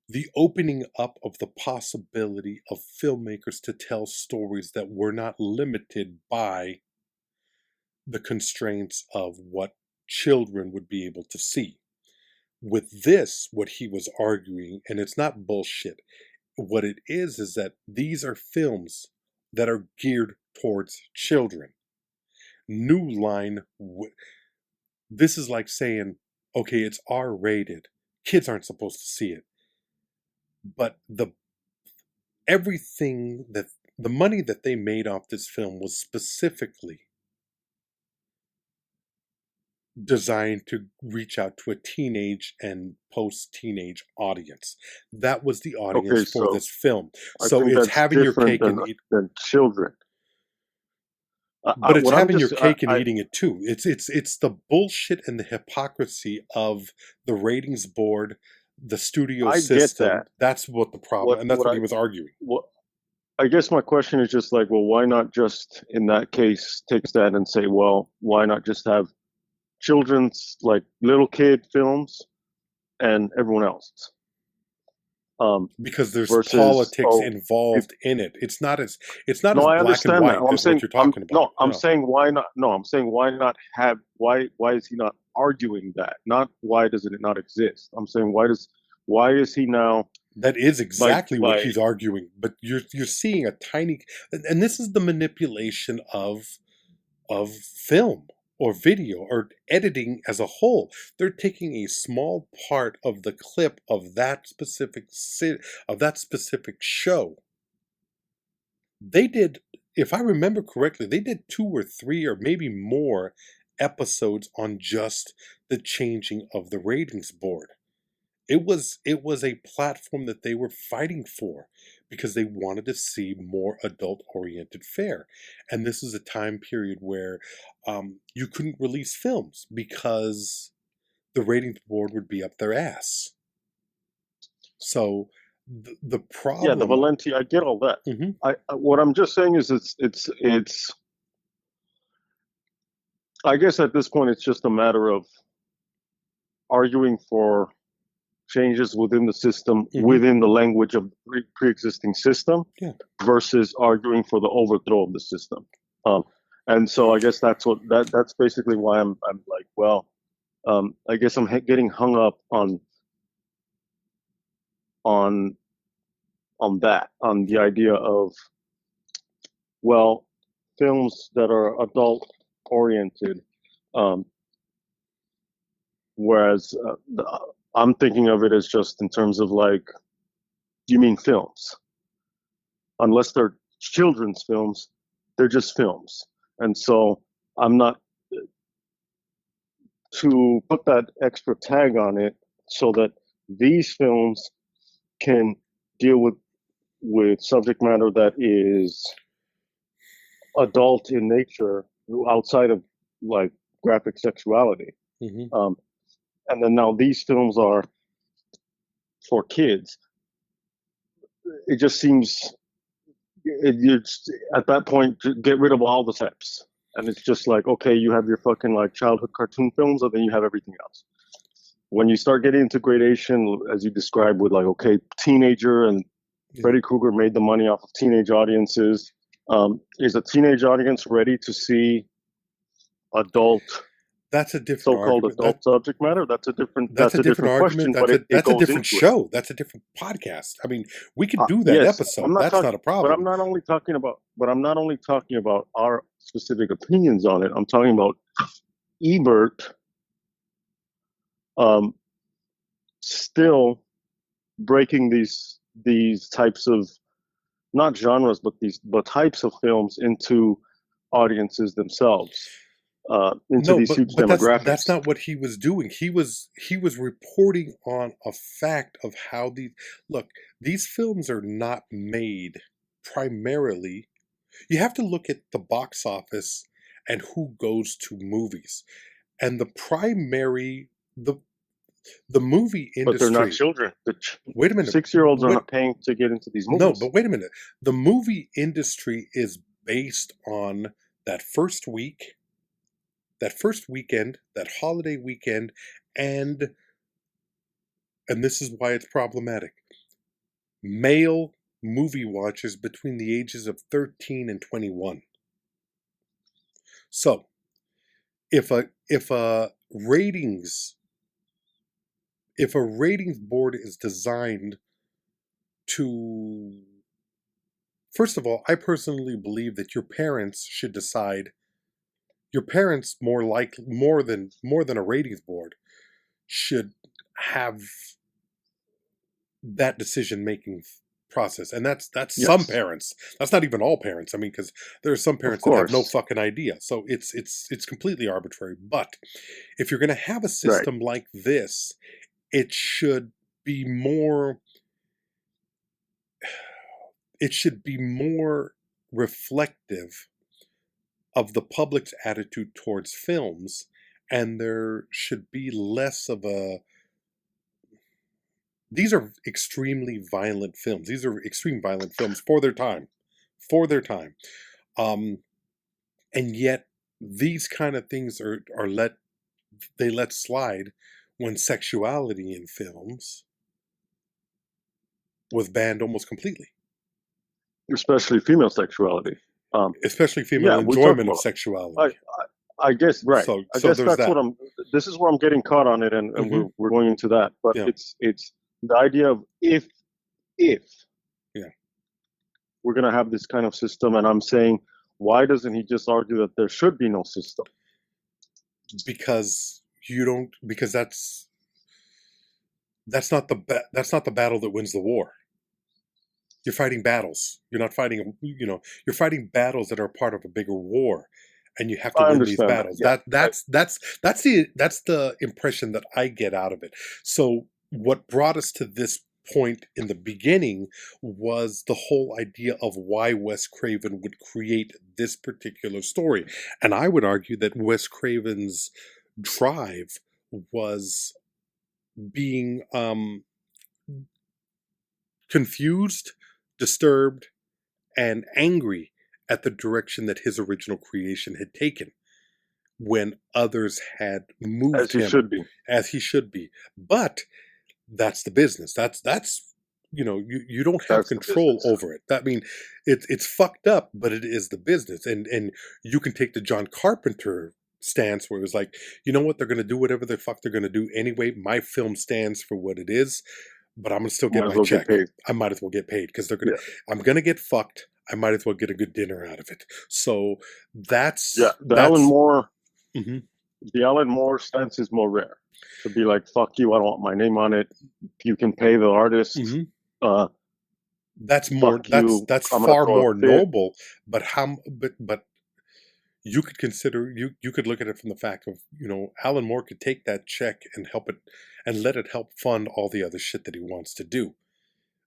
the opening up of the possibility of filmmakers to tell stories that were not limited by the constraints of what children would be able to see. With this, what he was arguing, and it's not bullshit, what it is that these are films that are geared towards children. New Line, this is like saying, okay, it's R-rated. Kids aren't supposed to see it. But everything that the money that they made off this film was specifically designed to reach out to a teenage and post-teenage audience. That was the audience for this film. So it's having your cake and eat than children. But it's having your cake and eating it too. It's the bullshit and the hypocrisy of the ratings board, the studio system. Get that. That's what the problem, and that's what he was arguing. I guess my question is just like, well, why not just in that case take that and say, well, why not just have children's, like, little kid films and everyone else? Because there's politics involved in it. It's not as black and white as what you're talking about. I'm saying why not? No, I'm saying why not have? Why is he not arguing that? Not why does it not exist? I'm saying why is he now? That is exactly what he's arguing. But you're seeing a tiny, and this is the manipulation of film or video or editing as a whole. They're taking a small part of the clip of that specific show. They did, if I remember correctly, they did 2 or 3 or maybe more episodes on just the changing of the ratings board. It was a platform that they were fighting for because they wanted to see more adult-oriented fare. And this is a time period where you couldn't release films because the ratings board would be up their ass. So the problem... Yeah, the Valenti, I get all that. Mm-hmm. What I'm just saying is it's I guess at this point it's just a matter of arguing for changes within the system, mm-hmm. within the language of the pre-existing system, versus arguing for the overthrow of the system. And so I guess that's basically why I'm like, well, I guess I'm getting hung up on that, on the idea of, well, films that are adult oriented, whereas I'm thinking of it as just in terms of, like, you mean films. Unless they're children's films, they're just films. And so I'm not to put that extra tag on it so that these films can deal with subject matter that is adult in nature outside of, like, graphic sexuality. Mm-hmm. And then now these films are for kids. It just seems, at that point, get rid of all the steps. And it's just like, okay, you have your fucking, like, childhood cartoon films, and then you have everything else. When you start getting into gradation, as you described, with, like, okay, teenager and Freddy Krueger made the money off of teenage audiences. Is a teenage audience ready to see adult? That's a different so-called argument. Adult subject matter. That's a different argument. Question. That's a different show. That's a different podcast. I mean, we could do that episode. That's not a problem. But I'm not only talking about our specific opinions on it. I'm talking about Ebert still breaking these types of, not genres, but types of films into audiences themselves. Into these huge demographics. That's not what he was doing. He was reporting on a fact of how these films are not made primarily. You have to look at the box office and who goes to movies, and the The movie But they're not industry. children. Wait a minute. 6-year-olds are Wait- not paying to get into these No, movies. but wait a minute. The movie industry is based on that first week, that first weekend, that holiday weekend, and this is why it's problematic. Male movie watchers between the ages of 13 and 21. So, if a ratings board is designed to, first of all, I personally believe that your parents should decide. Your parents more than a ratings board should have that decision making process, and that's Yes. some parents. That's not even all parents. I mean, because there are some parents that have no course. fucking idea. So it's completely arbitrary. But if you're going to have a system like this, it should be more. It should be more reflective of the public's attitude towards films, and there should be less of a. These are extremely violent films. These are extreme violent films for their time. And yet these kind of things are let slide when sexuality in films was banned almost completely. Especially female sexuality. Especially female enjoyment of sexuality. I guess, right. So I guess that's that. this is where I'm getting caught on it, and we're going into that. But it's the idea of if we're going to have this kind of system, and I'm saying, why doesn't he just argue that there should be no system? Because that's not the battle that wins the war. You're fighting battles. You're not fighting, you're fighting battles that are part of a bigger war, and you have to win these battles. That's the impression that I get out of it. So what brought us to this point in the beginning was the whole idea of why Wes Craven would create this particular story. And I would argue that Wes Craven's drive was being confused, disturbed, and angry at the direction that his original creation had taken when others had moved as he should be. But that's the business. That's you don't have control over it. I mean, it's fucked up, but it is the business. And you can take the John Carpenter stance where it was like, you know what, they're going to do whatever the fuck they're going to do anyway. My film stands for what it is, but I'm going to still get my check. I might as well get paid because I'm going to get fucked. I might as well get a good dinner out of it. So that's Alan Moore. Mm-hmm. The Alan Moore stance is more rare. To be like, fuck you, I don't want my name on it. You can pay the artist. Mm-hmm. That's far more noble. But but you could consider you could look at it from the fact of, Alan Moore could take that check and help it and let it help fund all the other shit that he wants to do.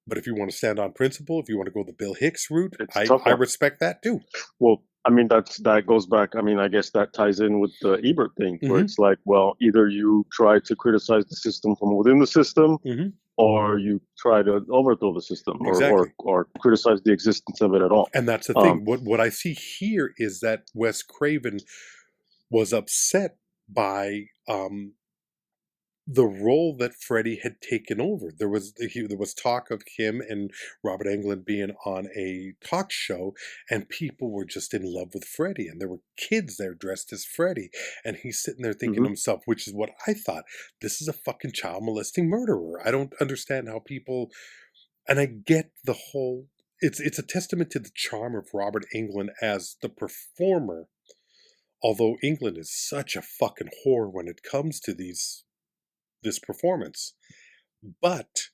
But if you want to stand on principle, if you want to go the Bill Hicks route, I respect that too. Well, I mean, that goes back. I mean, I guess that ties in with the Ebert thing, where it's like, well, either you try to criticize the system from within the system, or you try to overthrow the system, or criticize the existence of it at all. And that's the thing. What I see here is that Wes Craven was upset by the role that Freddy had taken over. There was talk of him and Robert Englund being on a talk show, and people were just in love with Freddy, and there were kids there dressed as Freddy, and he's sitting there thinking to himself, which is what I thought, this is a fucking child molesting murderer. I don't understand how people, and I get the whole, it's a testament to the charm of Robert Englund as the performer, although Englund is such a fucking whore when it comes to this performance, but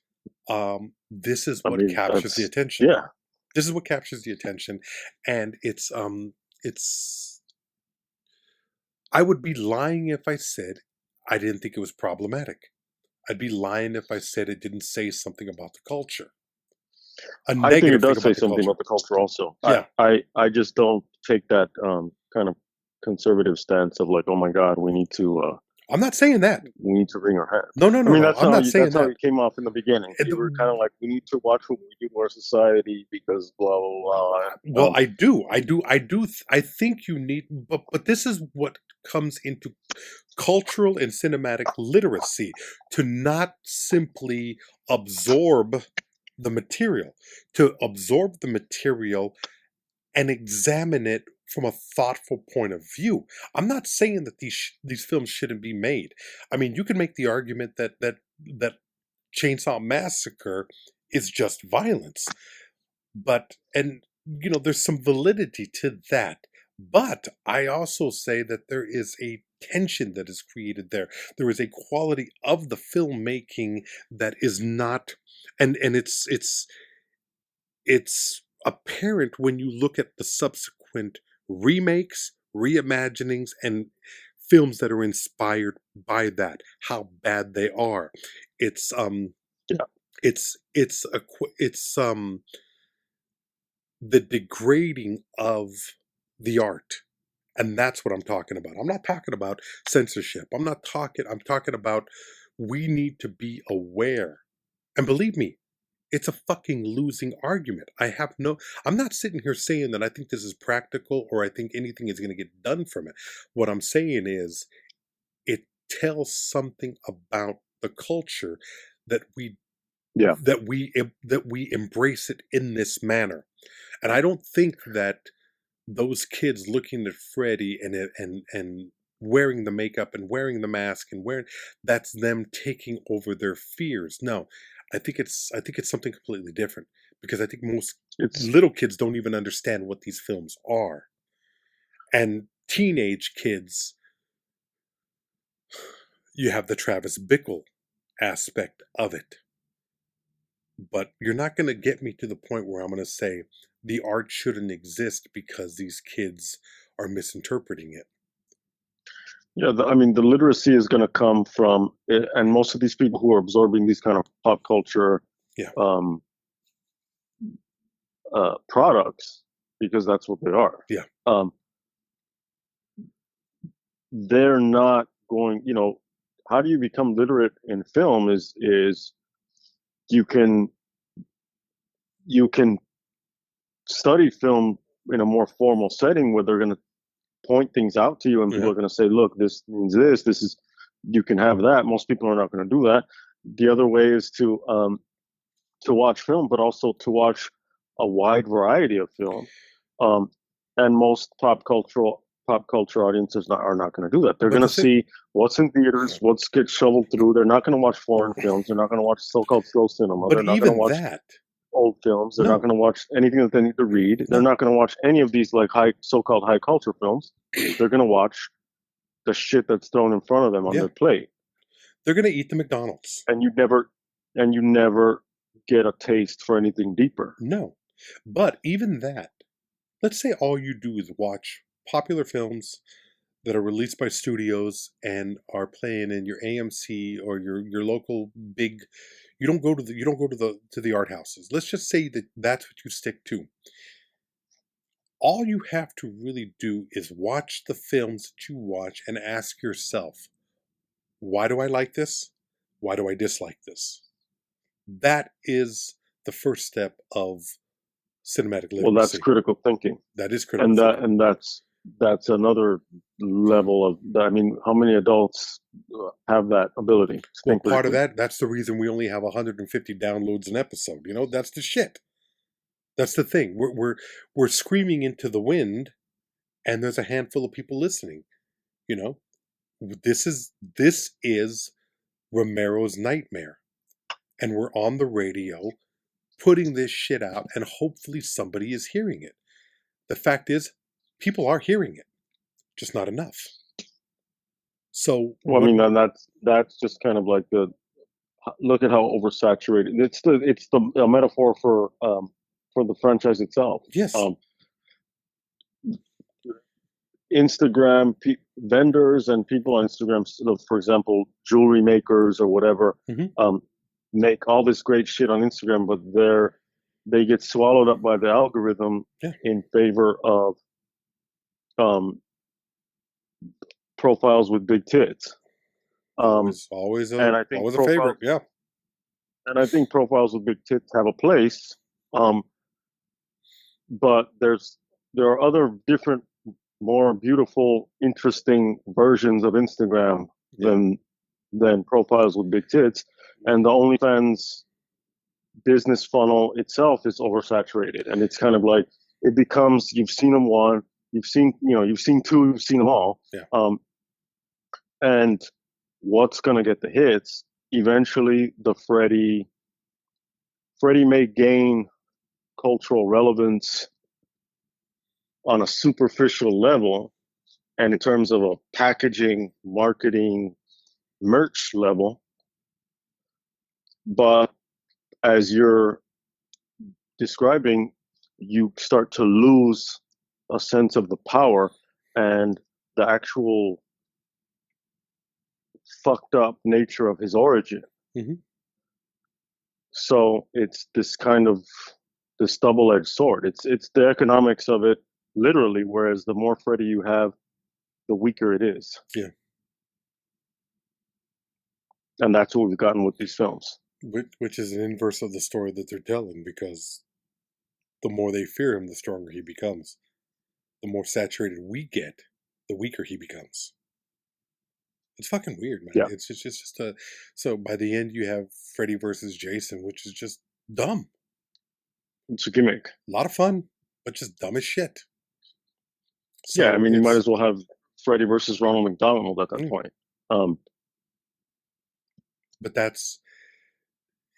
this is what captures the attention. Yeah, this is what captures the attention, and it's. I would be lying if I said I didn't think it was problematic. I'd be lying if I said it didn't say something about the culture. I think it does say something about the culture also. Yeah, I just don't take that kind of conservative stance of like, oh my God, we need to I'm not saying that. We need to wring our hands. No. I mean, that's I'm how not saying that's how that. it came off in the beginning. You were kind of like, we need to watch what we do to our society because blah blah blah. Well, I think you need, but this is what comes into cultural and cinematic literacy, to not simply absorb the material, to absorb the material and examine it from a thoughtful point of view. I'm not saying that these films shouldn't be made. I mean, you can make the argument that Chainsaw Massacre is just violence, but there's some validity to that. But I also say that there is a tension that is created there. There is a quality of the filmmaking that is not, and it's apparent when you look at the subsequent remakes, reimaginings, and films that are inspired by that, how bad they are. It's Yeah. it's the degrading of the art. And that's what I'm talking about. I'm not talking about censorship. I'm talking about, we need to be aware. And believe me, it's a fucking losing argument. I'm not sitting here saying that I think this is practical or I think anything is going to get done from it. What I'm saying is, it tells something about the culture that we embrace it in this manner. And I don't think that those kids looking at Freddy and wearing the makeup and wearing the mask and that's them taking over their fears. No, I think it's something completely different, because I think most little kids don't even understand what these films are. And teenage kids, you have the Travis Bickle aspect of it. But you're not going to get me to the point where I'm going to say the art shouldn't exist because these kids are misinterpreting it. Yeah, I mean, the literacy is going to come from, and most of these people who are absorbing these kind of pop culture products, because that's what they are. Yeah. They're not going, how do you become literate in film is you can study film in a more formal setting where they're going to point things out to you and people are going to say, look, this means this is, you can have that. Most people are not going to do that. The other way is to watch film, but also to watch a wide variety of film. And most pop culture audiences are not going to do that. They're going to see what's in theaters, what's gets shoveled through. They're not going to watch foreign films. They're not going to watch so-called slow cinema. But they're not even going to watch that, old films. They're not going to watch anything that they need to read. They're not going to watch any of these like so-called high culture films. They're going to watch the shit that's thrown in front of them on their plate. They're going to eat the McDonald's. And you never get a taste for anything deeper. No. But even that, let's say all you do is watch popular films that are released by studios and are playing in your AMC or your local big. You don't go to the art houses. Let's just say that's what you stick to. All you have to really do is watch the films that you watch and ask yourself, why do I like this? Why do I dislike this? That is the first step of cinematic literacy. Well, that's critical thinking. That is critical thinking. And that's another level of, I mean, how many adults have that ability to think part of that's the reason we only have 150 downloads an episode. That's the shit. That's the thing. We're screaming into the wind, and there's a handful of people listening. This is Romero's nightmare, and we're on the radio putting this shit out, and hopefully somebody is hearing it. The fact is, people are hearing it, just not enough. So, well, I mean, that's just kind of like look at how oversaturated it's the metaphor for the franchise itself. Yes. Instagram vendors and people on Instagram, for example, jewelry makers or whatever, make all this great shit on Instagram, but they get swallowed up by the algorithm in favor of profiles with big tits. Um, Always and I think a favorite. Yeah. profiles with big tits have a place. Um, but there are other different, more beautiful, interesting versions of Instagram than profiles with big tits, and the OnlyFans business funnel itself is oversaturated, and it's kind of like it becomes you've seen them one, you've seen two, you've seen them all, Yeah. And what's gonna get the hits? Eventually, the Freddy may gain cultural relevance on a superficial level, and in terms of a packaging, marketing, merch level, but as you're describing, you start to lose a sense of the power and the actual fucked up nature of his origin. Mm-hmm. So it's this kind of this double-edged sword. It's the economics of it literally, whereas the more Freddy you have, the weaker it is. Yeah. And that's what we've gotten with these films. Which is an inverse of the story that they're telling, because the more they fear him, the stronger he becomes. The more saturated we get, the weaker he becomes. It's fucking weird, man. Yeah. It's just a. So by the end, you have Freddy versus Jason, which is just dumb. It's a gimmick. A lot of fun, but just dumb as shit. So yeah, I mean, you might as well have Freddy versus Ronald McDonald at that point. But that's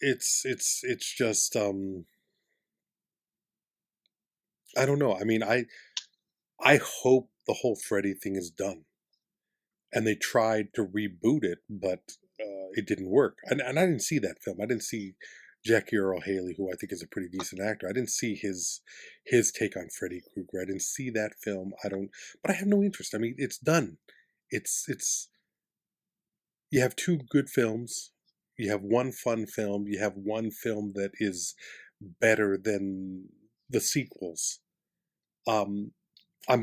it's just I don't know. I mean, I hope the whole Freddy thing is done, and they tried to reboot it, but it didn't work. And I didn't see that film. I didn't see Jackie Earle Haley, who I think is a pretty decent actor. I didn't see his take on Freddy Krueger. I didn't see that film. But I have no interest. I mean, it's done. It's you have two good films. You have one fun film. You have one film that is better than the sequels. I'm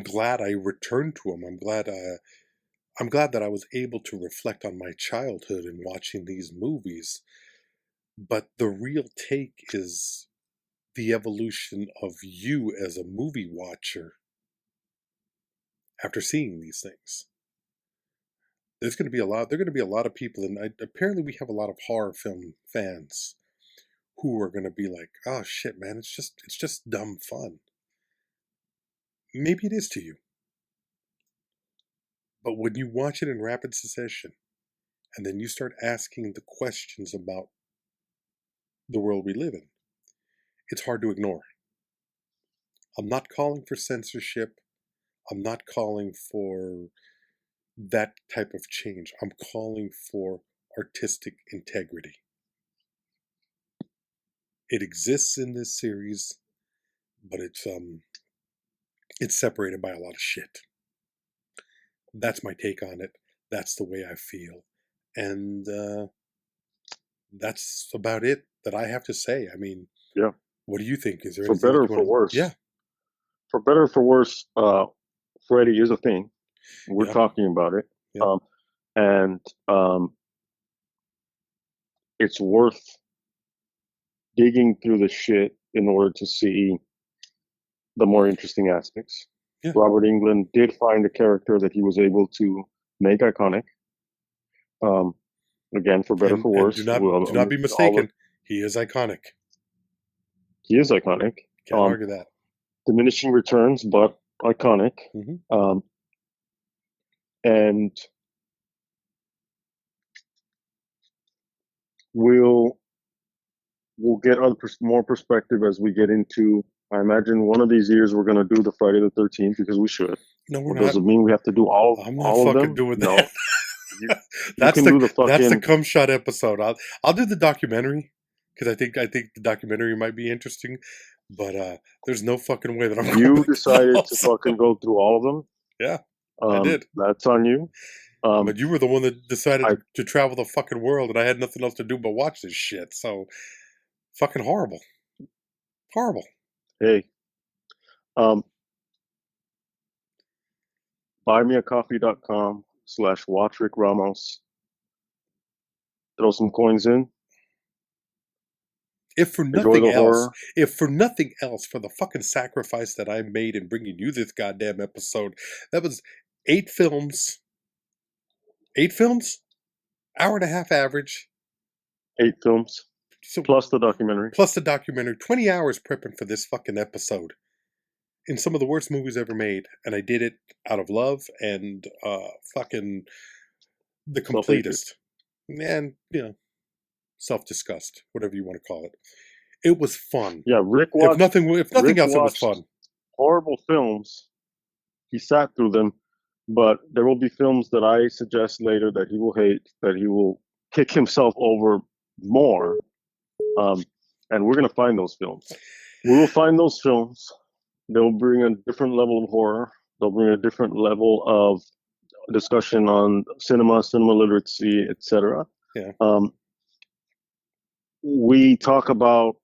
glad I returned to them. I'm glad that I was able to reflect on my childhood in watching these movies. But the real take is the evolution of you as a movie watcher after seeing these things. There are going to be a lot of people, and apparently we have a lot of horror film fans who are going to be like, "Oh shit, man, it's just dumb fun." Maybe it is to you. But when you watch it in rapid succession, and then you start asking the questions about the world we live in, it's hard to ignore. I'm not calling for censorship. I'm not calling for that type of change. I'm calling for artistic integrity. It exists in this series, but it's separated by a lot of shit. That's my take on it. That's the way I feel. And that's about it that I have to say. I mean, yeah. What do you think? Is there for better or for worse? Yeah. For better or for worse, Freddy is a thing. We're talking about it. Yeah. And it's worth digging through the shit in order to see the more interesting aspects. Yeah. Robert Englund did find a character that he was able to make iconic. Again, for better or for worse. Do not be mistaken. He is iconic. He is iconic. Can't argue that. Diminishing returns, but iconic. Mm-hmm. And we'll get more perspective as we get into. I imagine one of these years we're going to do the Friday the 13th because we should. No, we're not. Does it mean we have to do all? I'm not all fucking of them? doing No. that. That's the cum shot episode. I'll do the documentary because I think the documentary might be interesting. But there's no fucking way that I'm. You decided to fucking go through all of them. Yeah, I did. That's on you. But you were the one that decided to travel the fucking world, and I had nothing else to do but watch this shit. So, fucking horrible. Horrible. Hey. Buymeacoffee.com/WatchRickRamos. throw some coins in, If for enjoy nothing the else, horror. for the fucking sacrifice that I made in bringing you this goddamn episode, that was 8 films. 8 films? Hour and a half average. 8 films, So plus the documentary. plus the documentary. 20 hours prepping for this fucking episode. In some of the worst movies ever made. And I did it out of love and fucking the completest. And, self-disgust. Whatever you want to call it. It was fun. Yeah, Rick If nothing else, it was watched fun. horrible films. He sat through them, but there will be films that I suggest later that he will hate, that he will kick himself over more. And we're going to find those films. We will find those films. They'll bring a different level of horror. They'll bring a different level of discussion on cinema literacy, etc. Yeah. We talk about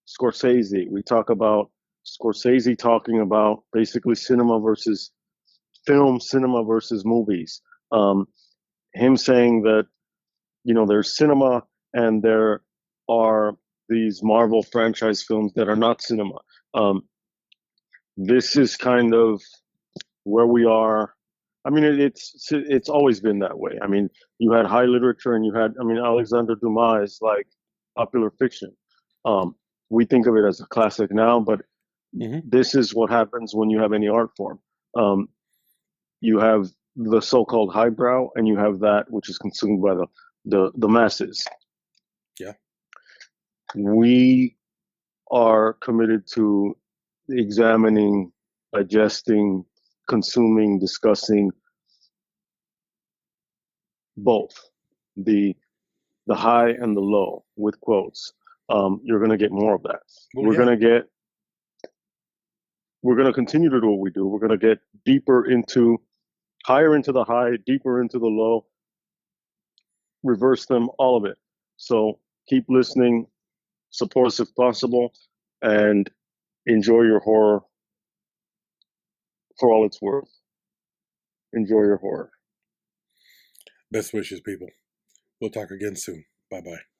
Scorsese. We talk about Scorsese talking about basically cinema versus film, cinema versus movies. Him saying that, there's cinema and there are these Marvel franchise films that are not cinema. This is kind of where we are. I mean, it's always been that way. I mean, you had high literature and Alexander Dumas is like popular fiction. We think of it as a classic now, but this is what happens when you have any art form. You have the so-called highbrow, and you have that which is consumed by the masses. Yeah. We are committed to examining, digesting, consuming, discussing both the high and the low with quotes. You're going to get more of that. Well, we're going to continue to do what we do. We're going to get higher into the high, deeper into the low, reverse them, all of it. So keep listening, support us if possible, and enjoy your horror for all it's worth. Enjoy your horror. Best wishes, people. We'll talk again soon. Bye-bye.